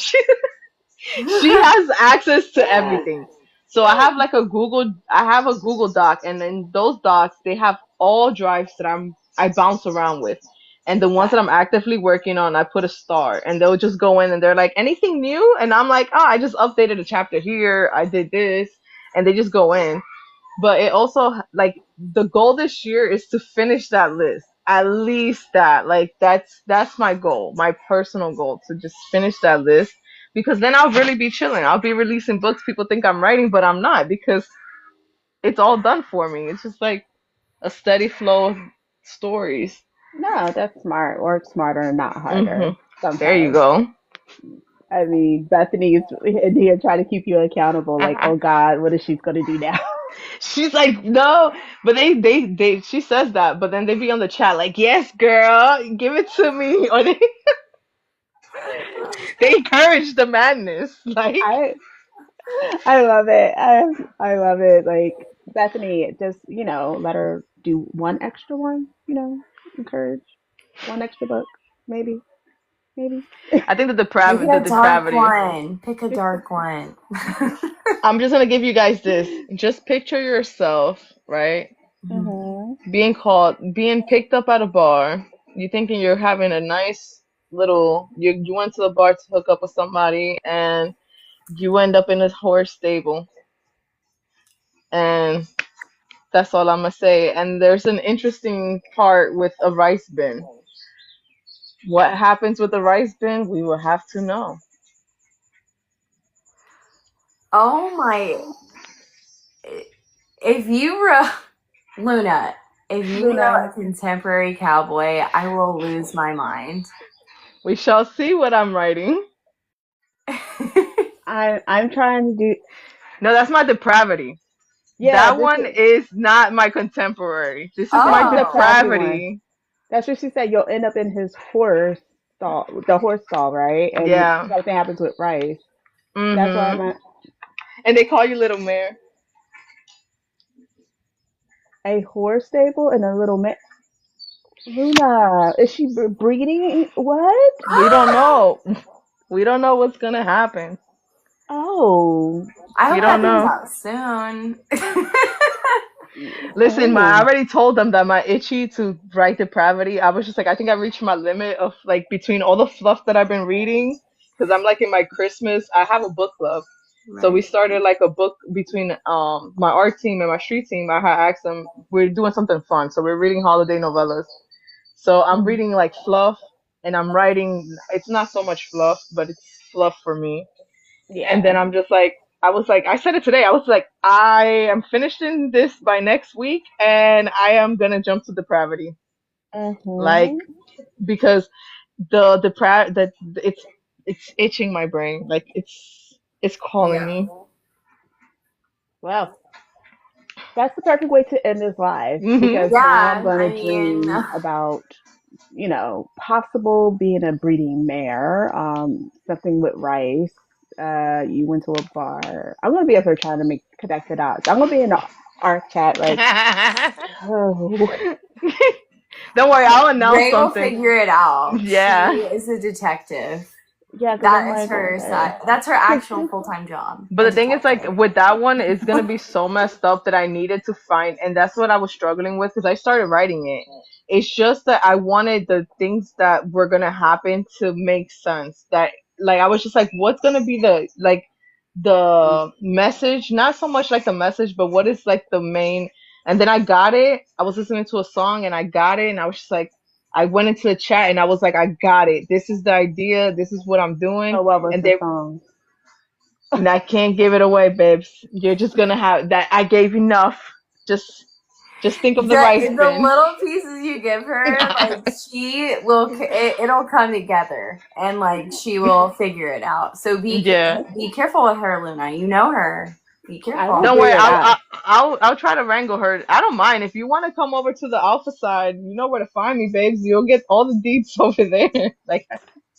She has access to everything. So I have a Google Doc, and in those docs they have all drives that I bounce around with. And the ones that I'm actively working on, I put a star, and they'll just go in and they're like, anything new? And I'm like, oh, I just updated a chapter here. I did this, and they just go in. But it also like the goal this year is to finish that list. At least that. Like that's my goal, my personal goal, to just finish that list because then I'll really be chilling. I'll be releasing books people think I'm writing, but I'm not because it's all done for me. It's just like a steady flow of stories. No, that's smart. Work smarter, not harder. Mhm. There you Sometimes. go. I mean, Bethany's in here trying to keep you accountable. Like, oh God, what is she gonna do now? She's like, no, but she says that, but then they be on the chat like, yes, girl, give it to me, or they encourage the madness, like. I I love it. I love it. Like Bethany, just let her do one extra one. Encourage one extra book, maybe, maybe. I think Pick the a dark depravity. one. Pick a dark one. I'm just gonna give you guys this. Just picture yourself, right? Mhm. Being picked up at a bar. You thinking you're having a nice little. You went to the bar to hook up with somebody, and you end up in a horse stable, and that's all I'm gonna say. And there's an interesting part with a rice bin. What happens with the rice bin? We will have to know. Oh my. If you wrote, Luna, if you wrote Luna, a contemporary cowboy, I will lose my mind. We shall see what I'm writing. I'm trying to do. No, that's my depravity. Yeah, That one is not my contemporary. This is that's my the Oh, depravity one. depravity. That's what she said. You'll end up in his horse stall, the horse stall, right? And Yeah. something happens with Rice. That's why I'm Mhm. at And they call you Little Mare. a horse stable and a little man. Luna, is she breeding? What? We don't know. We don't know what's gonna happen. Oh, I We hope that don't comes know. out soon. Listen, I oh, already told them that my itchy to write depravity. I was just like, I think I reached my limit of like between all the fluff that I've been reading, because I'm like in my Christmas. I have a book club, so we Right. started like a book between my art team and my street team. I had asked them we're doing something fun, so we're reading holiday novellas. So I'm mm, reading like fluff, and I'm writing. It's not so much fluff, but it's fluff for me. And then yeah. I'm just like, I was like, I said it today. I was like, I am finishing this by next week, and I am gonna jump to depravity, like Mm-hmm. because that it's itching my brain, like it's calling Yeah. me. Well, that's the perfect way to end this live Hmm. because now I'm Yeah. going I to mean, dream about, possible being a breeding mare, something with rice. You went to a bar. I'm going to be up here trying to make connect the dots. I'm going to be in the art chat like, oh, Don't worry, I'll announce Ray will something. figure it out. She Yeah. is a detective. yeah, because I'm That is like, her okay. side. That's her actual full-time job, But a the thing is, like, detective. with that one, it's gonna be so messed up that I needed to find, and that's what I was struggling with because I started writing it. It's just that I wanted the things that were gonna happen to make sense. That, like, I was just like, what's gonna be the message? Not so much like the message, but what is like the main? And then I got it. I was listening to a song and I got it, and I was just like, I went into the chat and I was like, I got it. This is the idea. This is what I'm doing. Oh, what was And the they song? and I can't give it away, babes. You're just gonna have that. I gave enough. Just, just think of the rice The bin. little pieces you give her, like she will, it'll come together, and like she will figure it out. So Yeah. be careful with her, Luna. You know her. Be I will Don't careful. worry. figure it out. I'll try to wrangle her. I don't mind if you want to come over to the alpha side. You know where to find me, babes. You'll get all the deets over there. Like.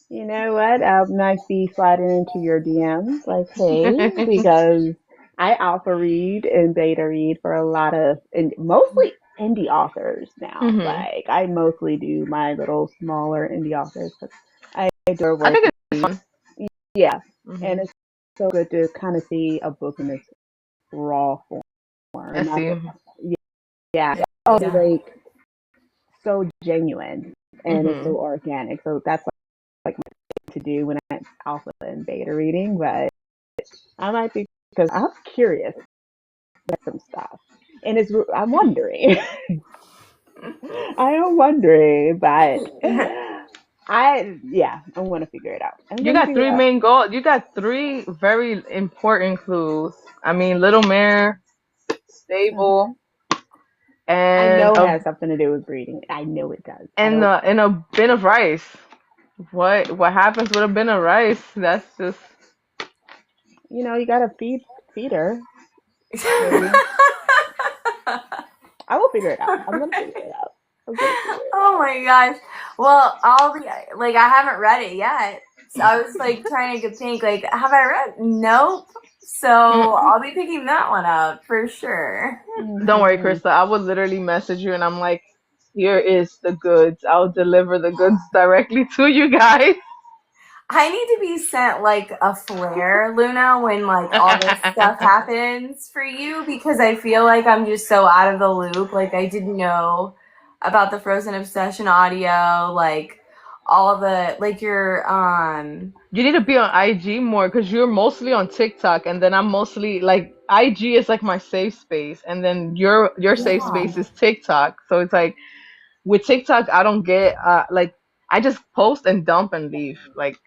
You know what? I might be sliding into your DMs like, hey, because I alpha read and beta read for a lot of, and mostly indie authors now. Hmm. Like, I mostly do my little smaller indie authors because I do their I work. think it's fun. Yeah. Hmm. And it's so good to kind of see a book in its raw I form. see. Yeah. Yeah. Oh, Yeah. like, so genuine. and it's so Mhm. organic. So that's like my thing to do when I'm alpha and beta reading. But I might be because I'm curious about some stuff, and I'm wondering. I am wondering, but I'm gonna figure it out. I'm You gonna got figure it three out. main goals. You got three very important clues. I mean, little mare, Uh-huh. stable, I and know it a has something to do with breeding. I know it does. I don't. and a bin of rice. What happens with a bin of rice? That's just You gotta feed her. Maybe I will figure it out. I'm gonna figure it out. I'm gonna figure it Oh out. my gosh. Well, I'll be like, I haven't read it yet. So I was like trying to think, like, have I read? Nope. So mm, I'll be picking that one up for sure. don't worry, Hmm. Krista. I would literally message you and I'm like, here is the goods. I'll deliver the goods directly to you guys. I need to be sent like a flare, Luna, when like all this stuff happens for you because I feel like I'm just so out of the loop. Like I didn't know about the Frozen Obsession audio, like all of the like your You need to be on IG more because you're mostly on TikTok, and then I'm mostly like IG is like my safe space, and then your safe yeah. space is TikTok. So it's like with TikTok, I don't get like I just post and dump and leave. Like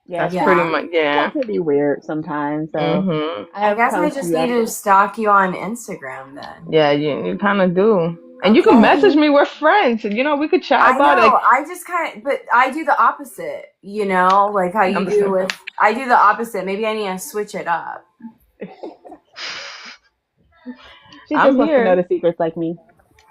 Yeah, that's pretty Yeah. much yeah. TikTok can be weird sometimes. So Mhm. I I have guess I come just to need to actually. stalk you on Instagram then. Yeah, you kind of do. And you can Okay. message me. We're friends. And, we could chat I about it. know. Like, I just kind of, but I do the opposite, like how you I'm, do with, I do the opposite. Maybe I need to switch it up. She I'm just wants to know here. the secrets like me.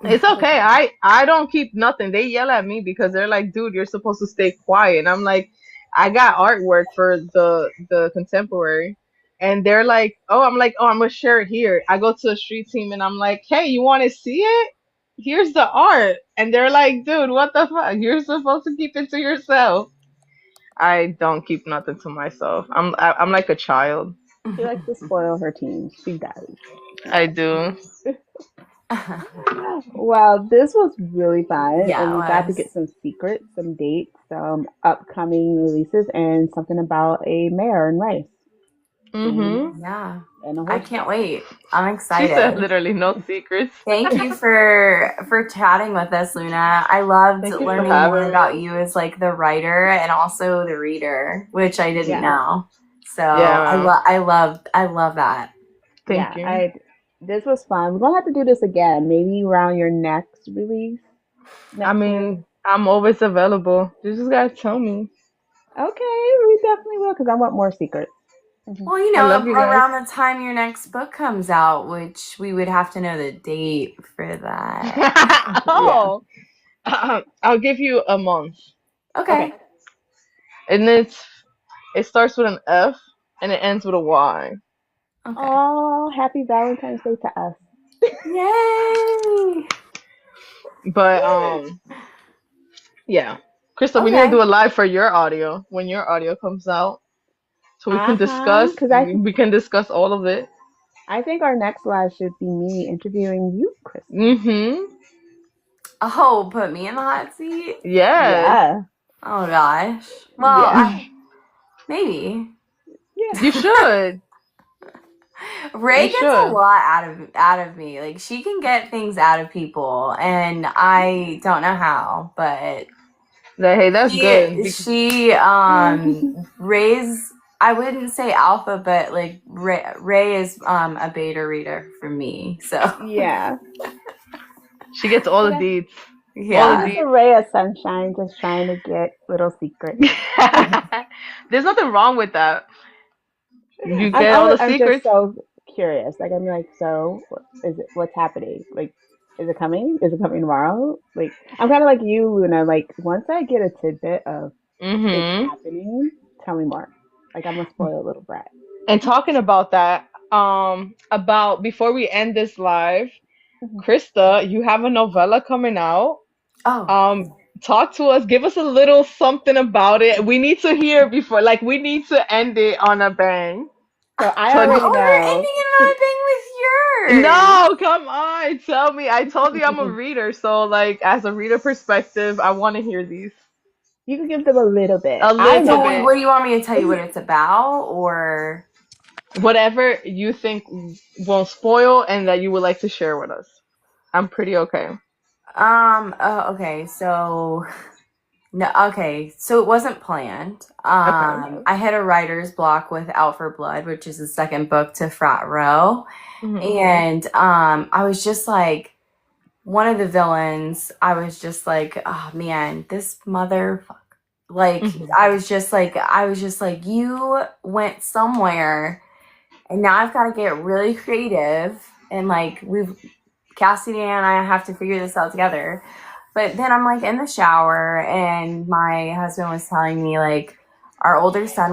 It's okay. I don't keep nothing. They yell at me because they're like, "Dude, you're supposed to stay quiet." And I'm like, "I got artwork for the contemporary." And they're like, "Oh," I'm like, "Oh, I'm gonna share it here." I go to a street team and I'm like, "Hey, you want to see it? Here's the art." And they're like, "Dude, what the fuck? You're supposed to keep it to yourself." I don't keep nothing to myself. I'm like a child. She likes to spoil her teens. She does. She I does. do. Well, this was really fun, and Yeah, we it got to was. get some secrets, some dates, some upcoming releases, and something about a mayor and race and Mhm. Yeah. a I horse can't race. wait. I'm She said excited. literally no secrets. Thank you for chatting with us, Luna. I loved Thank you for learning more having about me. you as like the writer and also the reader, which I didn't Yeah, know. So Yeah, man. I love that. Thank yeah. you. I This was fun. We're gonna have to do this again, maybe around your next release I next year. mean, I'm always available. You just gotta tell me. Okay, we definitely will, because I want more secrets. Hmm. Well, I love you guys. around the time your next book comes out, which we would have to know the date for that. Yeah. Oh, I'll give you a month, Okay. Okay. and it starts with an F and it ends with a Y. Okay. Oh, happy Valentine's Day to us. Yay! But yeah, Krista, we need to Okay. do a live for your audio when your audio comes out, so we can Uh-huh. discuss. Because We can discuss all of it. I think our next live should be me interviewing you, Krista. Mhm. Oh, put me in the hot seat? Yes. Yeah. Oh gosh. Well, Yeah. maybe. You Yeah. should. You Ray gets a should. lot out of me. Like she can get things out of people and I don't know how, but Hey, that's good. she Ray's I wouldn't say alpha, but like Ray is a beta reader for me. So Yeah. She gets all the Yeah. deets. All She's the yeah. just a ray of sunshine, just trying to get little secrets. deets. There's nothing wrong with that. You get all the I'm just secrets. so curious. Like I'm like, so is it what's happening? Like, is it coming? Is it coming tomorrow? Like I'm kind of like you, Luna. Like once I get a tidbit of it's Mhm. happening, tell me more. Like I'm a spoiled little brat. And talking about that, about before we end this live, Mhm. Krista, you have a novella coming out. Oh. Um, talk to us. Give us a little something about it. We need to hear before, like, we need to end it on a bang. So I So already Oh, we're know. ending it on a bang with yours. no, come on, tell me. I told you I'm a reader, so like as a reader perspective, I want to hear these You can give them a little bit. a I little So, bit. what do know. you want me to tell you what it's about, or Whatever you think won't spoil and that you would like to share with us. I'm pretty okay. okay, so no, okay, so it wasn't planned. Okay. I had a writer's block with Out for Blood, which is the second book to Frat Row, Hmm. and I was just like one of the villains. I was just like, oh man, this mother. Like Hmm. I was just like, you went somewhere, and now I've got to get really creative, and like Cassidy and I have to figure this out together. But then I'm like in the shower, and my husband was telling me like our older son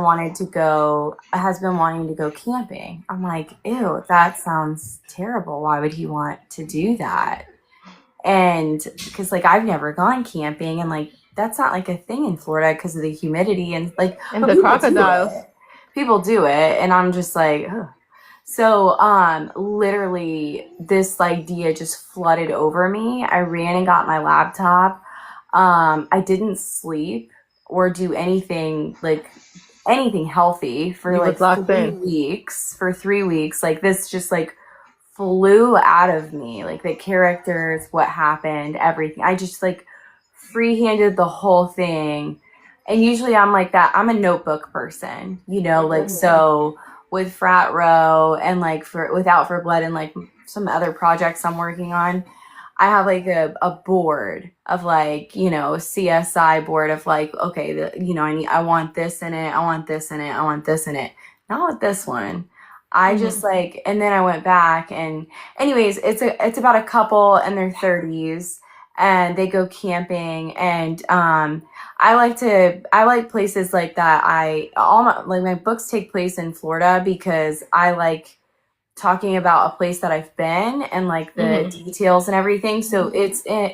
has been wanting to go camping. I'm like, ew, that sounds terrible. Why would he want to do that? And because like I've never gone camping, and like that's not like a thing in Florida because of the humidity, and like, And but the crocodiles. people do it, and I'm just like, ugh. So literally this idea just flooded over me. I ran and got my laptop. I didn't sleep or do anything healthy for You like was locked in. 3 weeks. For 3 weeks, like this just like flew out of me. Like the characters, what happened, everything. I just like freehanded the whole thing. And usually I'm like that. I'm a notebook person, like so with Frat Row and like for Without for Blood and like some other projects I'm working on, I have like a board of like, CSI board of like, okay, I want this in it, I want this in it, I want this in it. Not with this one. I Hmm. just like, and then I went back and anyways, it's about a couple in their 30s, and they go camping, and I like places like that. My books take place in Florida because I like talking about a place that I've been and like the Hmm. details and everything. So it's in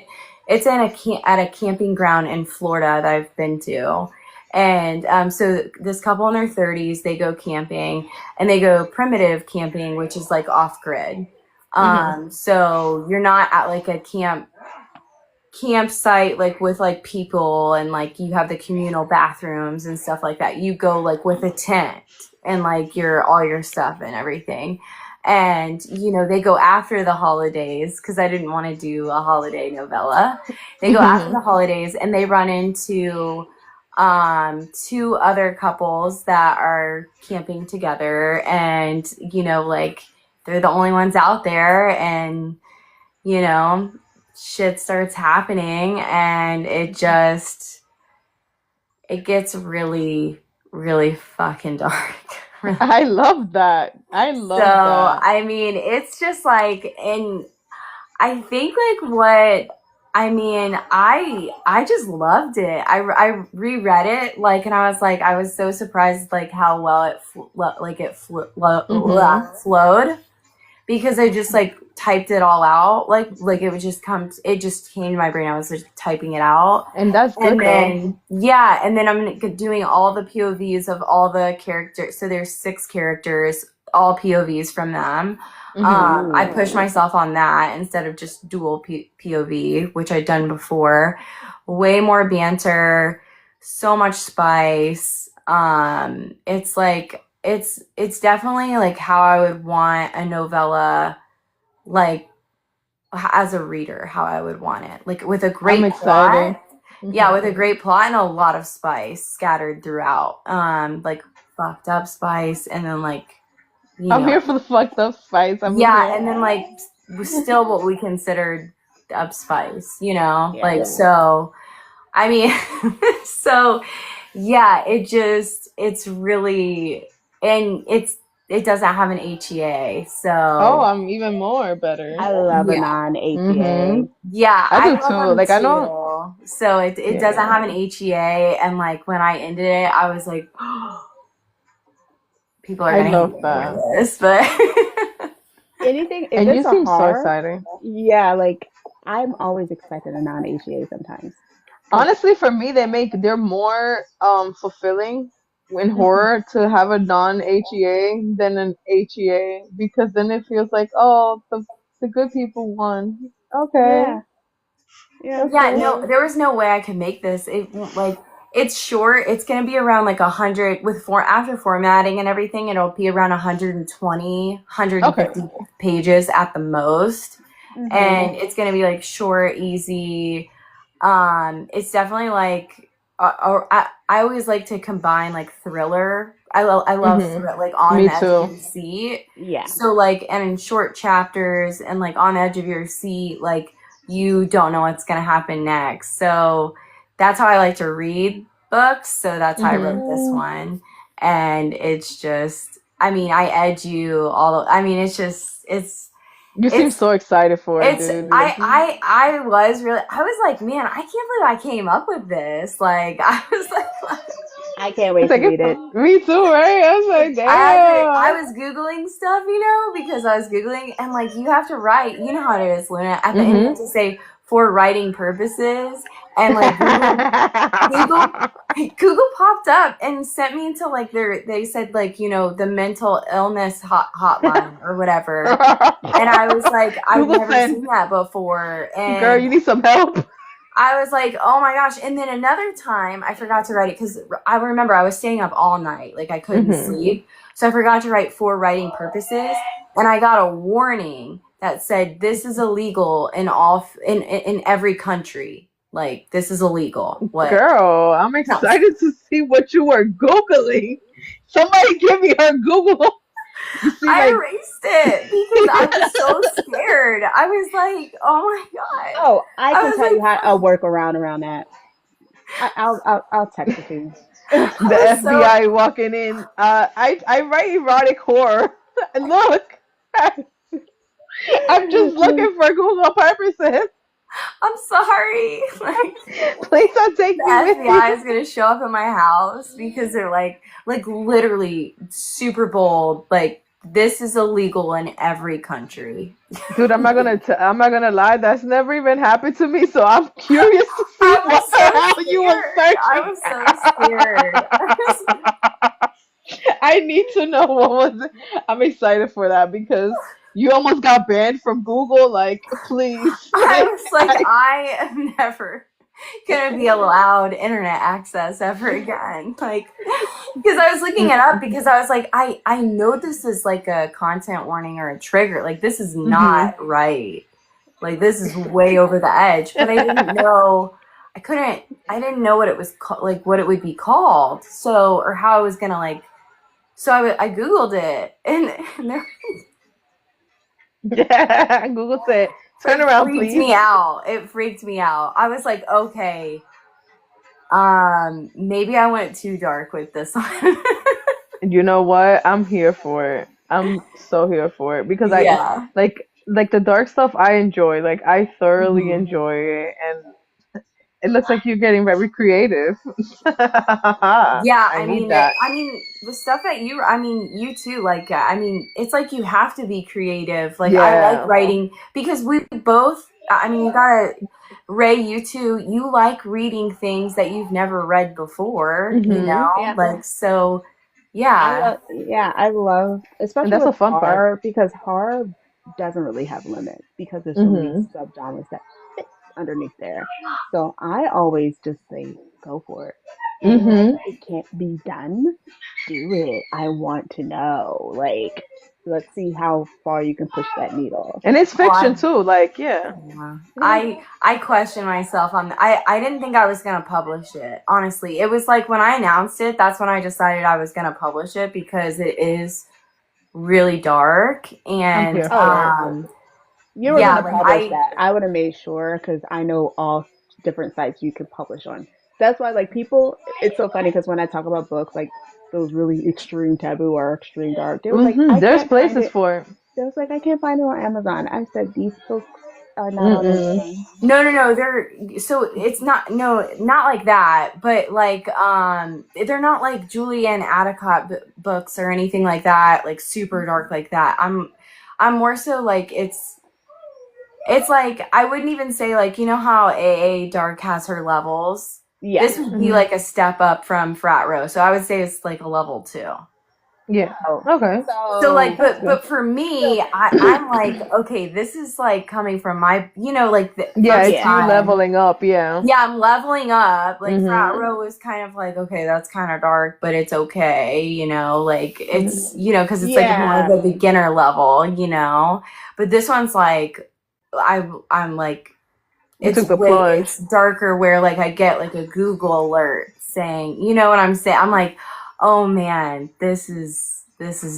at a camping ground in Florida that I've been to. And so this couple in their 30s, they go camping, and they go primitive camping, which is like off grid. Hmm. So you're not at like a campsite like with like people, and like you have the communal bathrooms and stuff like that. You go like with a tent and like all your stuff and everything. And they go after the holidays because I didn't want to do a holiday novella. They go after Hmm. the holidays, and they run into two other couples that are camping together, and like they're the only ones out there, and you know, shit starts happening, and it gets really, really fucking dark. I love that. I So, love that. I mean, it's just like, and I think like I just loved it. I reread it like, and I was so surprised like how well Hmm. flowed, because I just like typed it all out, like it just came to my brain. I was just typing it out, And that's and good though. then yeah, and then I'm doing all the POVs of all the characters. So there's 6 characters, all POVs from them. Hmm. I Ooh. pushed myself on that instead of just dual POV, which I'd done before. Way more banter, so much spice. It's like it's definitely like how I would want a novella, like as a reader, how I would want it, like with a I'm great excited. plot. Yeah, Hmm. with a great plot and a lot of spice scattered throughout. Like fucked up spice, and then like you I'm know, here for the fucked up fights. I'm yeah, here. and then like still what we considered up spice, like Yeah. so. I mean, so yeah, it's really, and it doesn't have an HEA, Oh, so I'm even more better. I love a yeah. non Hmm. ATA. Yeah, I I do love too. them Like I know. too. So it doesn't Yeah. have an HEA, and like when I ended it, I was like, people are I gonna hate love me for that. this, but Anything, if And you it's a seem so horror, exciting. yeah, like I'm always expecting a non ATA sometimes. Because Honestly, for me, they're more fulfilling in horror to have a non-HEA than an HEA because then it feels like, oh, the good people won. Okay, Yeah. Yeah. Yeah, no, okay. there was no way I could make this. It's short. It's gonna be around like 100 with after formatting and everything. It'll be around 120, Okay. 150 pages at the most, Mhm. and it's gonna be like short, easy. It's definitely like, I always like to combine like thriller. I love Mhm. like on Me the edge of too. your seat. Yeah. So like, and in short chapters and like on the edge of your seat, like you don't know what's gonna happen next. So that's how I like to read books. So that's how I wrote Mhm. this Mm. one, and it's just, I mean, I edge you all. I mean, it's just, You seem it's so excited for it, it's dude. Like, I was really, I was like, man, I can't believe I came up with this. Like I was like I can't it's wait to like read it. me too, right? I was like, I damn. was Googling stuff, because I was Googling, and like you have to write, you know how it is, Luna. At the end you have Mhm. to say for writing purposes, and like Google Google popped up and sent me into like they said like, the mental illness hotline or whatever. And I was like, I've Google never said, seen that before. "Girl, And you need some help." I was like, oh my gosh. And then another time I forgot to write it because I remember I was staying up all night. Like I couldn't Mhm. sleep. So I forgot to write for writing purposes. And I got a warning that said, this is illegal in every country. Like, this is illegal. What? Girl, I'm No. excited to see what you were Googling. Somebody give me her Google. You see, I like, erased it because I was so scared. I was like, oh my God. Oh, I I can was tell you how a like, workaround around that. I'll text it to you. the I was so, FBI walking in. I write erotic horror. Look, I'm just looking for Google purposes. I'm sorry. Like, Please don't take the me with FBI you. is gonna show up at my house because they're like literally super bold. Like, this is illegal in every country. Dude, I'm not gonna lie. That's never even happened to me. So I'm curious to see I what was the so hell you were scared. I searching. was so scared. I need to know what was it. I'm excited for that because you almost got banned from Google. Like, please, I like, was like, I am never gonna be allowed internet access ever again. Like, because I was looking it up because I was like, I know this is like a content warning or a trigger. Like, this is hmm not right. Like, this is way over the edge. But I didn't know. I didn't know what it was like, what it would be called. So, or how I was gonna like. So I googled it, and there, Google said, "Turn it around, freaked please." me out. It freaked me out. I was like, okay, maybe I went too dark with this one. You know what? I'm here for it. I'm so here for it because I Yeah. like the dark stuff I enjoy. Like I thoroughly Mhm. enjoy it and it looks like you're getting very creative. Yeah, I need that. I mean, the stuff that I mean, you too. Like, I mean, it's like you have to be creative. Like, I like Yeah. writing because we both. I mean, you gotta, Ray, you too. You like reading things that you've never read before. Mhm. Yeah. Like so. Yeah. I love, And especially that's with a fun part. horror, because horror doesn't really have limits because there's so many Mhm. subgenres that fit underneath there. So I always just say, go for it. Even if Mhm. it can't be done, do it. I want to know. Like, let's see how far you can push that needle. And it's Oh, fiction too. Like, yeah. yeah. Yeah. I question myself on. I didn't think I was gonna publish it. Honestly, it was like when I announced it. That's when I decided I was gonna publish it because it is really dark I'm and here Oh, for yeah. it. You were yeah, gonna like publish I that. I would have made sure because I know all different sites you could publish on. That's why, like, people, it's so funny because when I talk about books, like those really extreme taboo or extreme dark, they was like, Mhm. I There's can't find places it. for it. They was like, I can't find it on Amazon. I said, these books are not on Mm-mm. Amazon. no, they're so it's not no not like that, but like they're not like Julianne Adicott books or anything like that, like super dark like that. I'm more so like it's like I wouldn't even say like how AA dark has her levels. Yeah. This would be like a step up from Frat Row. So I would say it's like a level 2. Yeah. Oh, Okay. So like, so That's good. but for me, I'm like, okay, this is like coming from my, like the Yeah, first it's you yeah. time. leveling up. Yeah. Yeah, I'm leveling up. Like Frat Mhm. Row was kind of like, okay, that's kind of dark, but it's okay, like it's, because it's like more of Yeah. a beginner level, But this one's like, I'm like, You it's took the it's plunge. darker where like I get like a Google alert saying, you know what I'm saying? I'm like, oh man, this is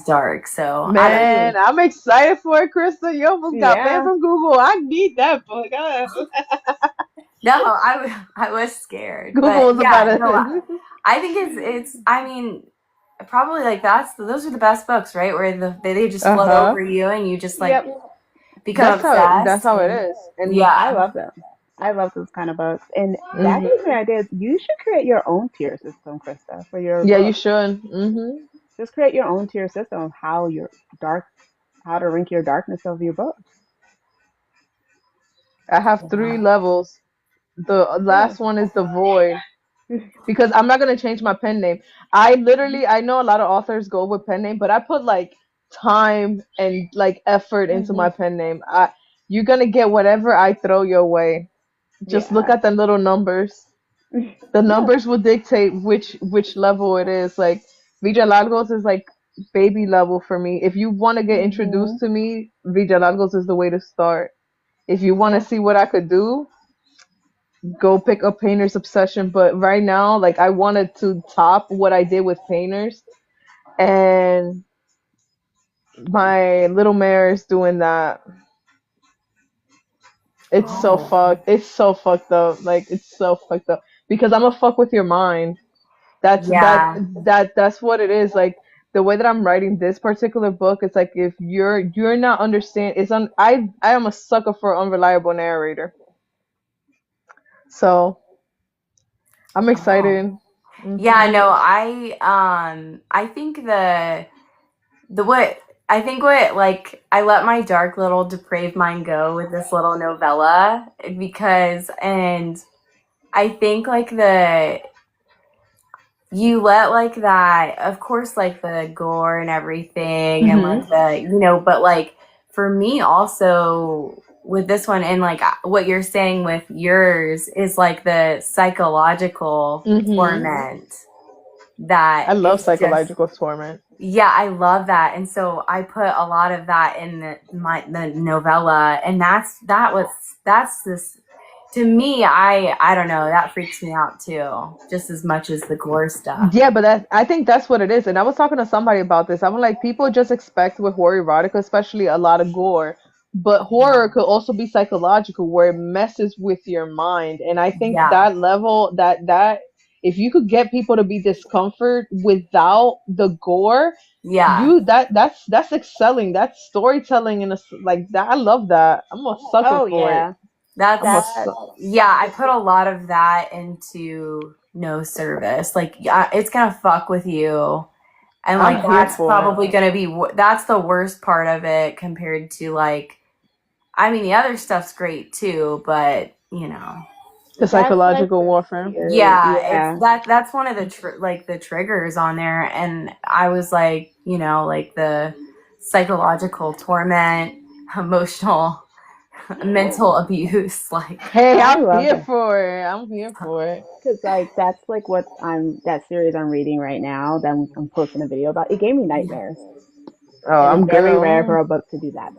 dark. So I don't. Man, I'm excited for it, Krista. You almost got banned Yeah. from Google. I need that book. No, I was scared, Google but was about yeah, no, to. I think it's. I mean, probably like those are the best books, right? Where they just float Uh-huh. over you and you just like Yep. become That's obsessed. how it And is. And I yeah, love them. I love those kind of books. And that mhm. gives me an idea. You should create your own tier system, Krista, for your Yeah, you book. should. Mhm. Just create your own tier system of dark, how to rank your darkness of your book. I have yeah, 3 levels. The Yeah. last one is the void because I'm not gonna change my pen name. I know a lot of authors go with pen name, but I put like time and like effort into Hmm. my pen name. You're gonna get whatever I throw your way. Just look Yeah. at the little numbers. The Yeah. numbers will dictate which level it is. Like Villa Largos is like baby level for me. If you want to get Hmm. introduced to me, Villa Largos is the way to start. If you want to Yeah. see what I could do, go pick up Painter's Obsession. But right now, like I wanted to top what I did with Painters, and my little mare is doing that. It's so Yeah. oh fucked. It's so fucked up. Like it's so fucked up because I'm gonna fuck with your mind. That's that yeah, that's what it is. Like the way that I'm writing this particular book, it's like if you're not understand. I am a sucker for unreliable narrator. So I'm oh excited. yeah. Hmm. No, I think the what I think what like I let my dark little depraved mind go with this little novella because and I think like the you let like that of course like the gore and everything and Hmm. like the but like for me also with this one and like what you're saying with yours is like the psychological Hmm. torment that I love is just psychological torment. yeah, I love that, and so I put a lot of that in the novella, and that's this to me. I don't know, that freaks me out too, just as much as the gore stuff. Yeah, but I think that's what it is. And I was talking to somebody about this. I'm like, people just expect with horror erotica, especially a lot of gore. But horror Yeah, could also be psychological, where it messes with your mind. And I think yeah, that level, that if you could get people to be discomfort without the gore, yeah. that's excelling. That's storytelling in like that. I love that. I'm a sucker Oh for it. yeah. I'm a That's That su- yeah. I put a lot of that into no service. Like, yeah, it's gonna fuck with you. And I'm like here that's for it. probably gonna be that's the worst part of it compared to like I mean the other stuff's great too, but The that's like psychological the warfare. yeah, it's yeah. that's one of the like the triggers on there, and I was like like the psychological torment, emotional, mental abuse, like Hey, I I'm love here that. for it. I'm here for it. Because like that's like what that series I'm reading right now that I'm posting a video about. It gave me yeah, nightmares, Oh, and it's I'm very rare gonna. for a book to do that.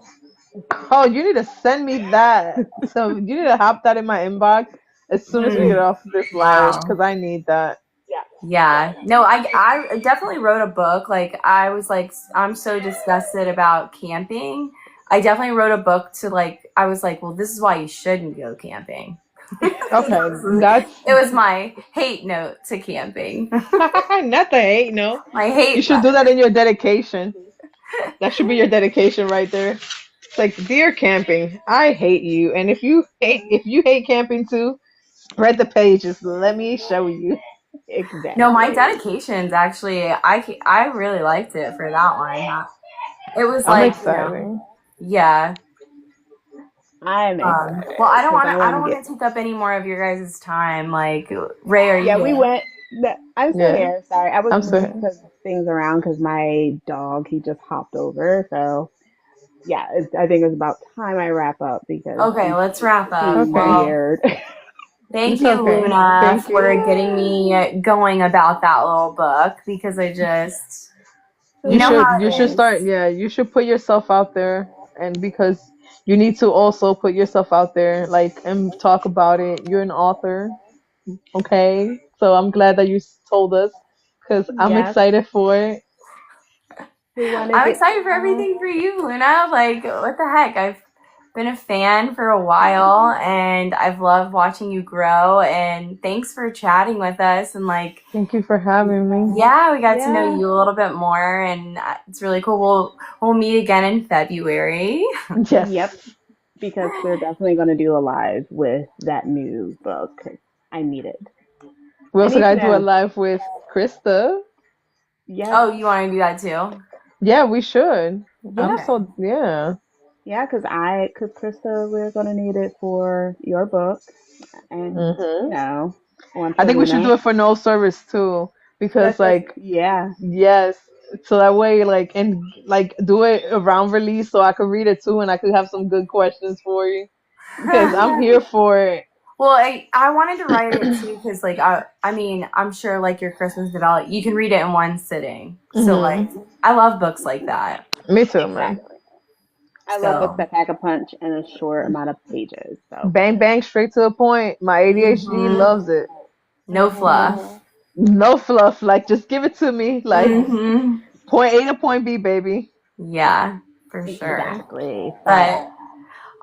Oh, you need to send me that. So you need to hop that in my inbox as soon as we get Mm, off this live, wow. because I need that. Yeah. No, I definitely wrote a book. Like I was like I'm so disgusted about camping. I definitely wrote a book to like I was like, well, this is why you shouldn't go camping. Okay, It that's was my hate note to camping. not the hate. No, My you hate should do that in your dedication. That should be your dedication right there. It's like, dear camping, I hate you, and if you hate camping too, spread the pages. Let me show you. No, my exactly. dedications actually I really liked it for that one. It was I'm like, excited. yeah. I'm Well, excited because I I want to don't get. want to take up any more of your guys' time. Like, Ray, are you Yeah, we good? went. I'm still Yeah, here. Sorry, I was I'm moving sorry. because things around because my dog he just hopped over. So yeah, I think it's about time I wrap up because Okay, he's let's wrap up. being Okay, Well, weird. thank it's you, okay. Luna, Thank for you. getting me going about that little book because you So know how You should it start. is. Yeah, you should put yourself out there, and because you need to also put yourself out there, like and talk about it. You're an author, okay? So I'm glad that you told us, because I'm yes, excited for it. we want to I'm get excited for everything for you, Luna. Like, what the heck? I've been a fan for a while and I've loved watching you grow. And thanks for chatting with us. And, like, Thank you for having me. yeah, we got to know yeah, you a little bit more. And it's really cool. We'll meet again in February. yep, Yes. because we're definitely going to do a live with that new book. 'Cause I need it. We I also need to gotta do a know. live with Krista. Yep, Oh, you want to do that too? Yeah, we should. I'm yep. Okay. so yeah. Yeah, because Krista, we're gonna need it for your book, and Mhm. one I for think we should Luna. do it for no service too, because That's like yeah, yes, so that way like and like do it around release so I could read it too and I could have some good questions for you because I'm yeah, here for it. Well, I wanted to write it too because, like, I mean, I'm sure, like, your Christmas novella, you can read it in one sitting. So, like, Mhm. I love books like that. Me too, man. exactly. I love books So, that pack a punch in a short amount of pages. So, Bang bang, straight to the point. My ADHD hmm loves it. no hmm fluff. No fluff. Like just give it to me. Like hmm point A to point B, baby. Yeah, for sure. exactly. So, But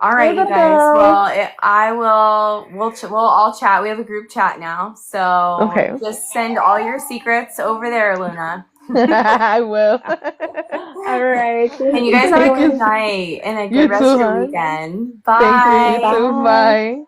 all we're right, you gonna guys. go. Well, I will. We'll all chat. We have a group chat now, so Okay. just send all your secrets over there, Luna. I will. All right. And Thank you you guys for have a Thank good you. joining. night and a good You rest too, of your hon. weekend. Thank you. Okay. You Bye. too. Bye. Bye.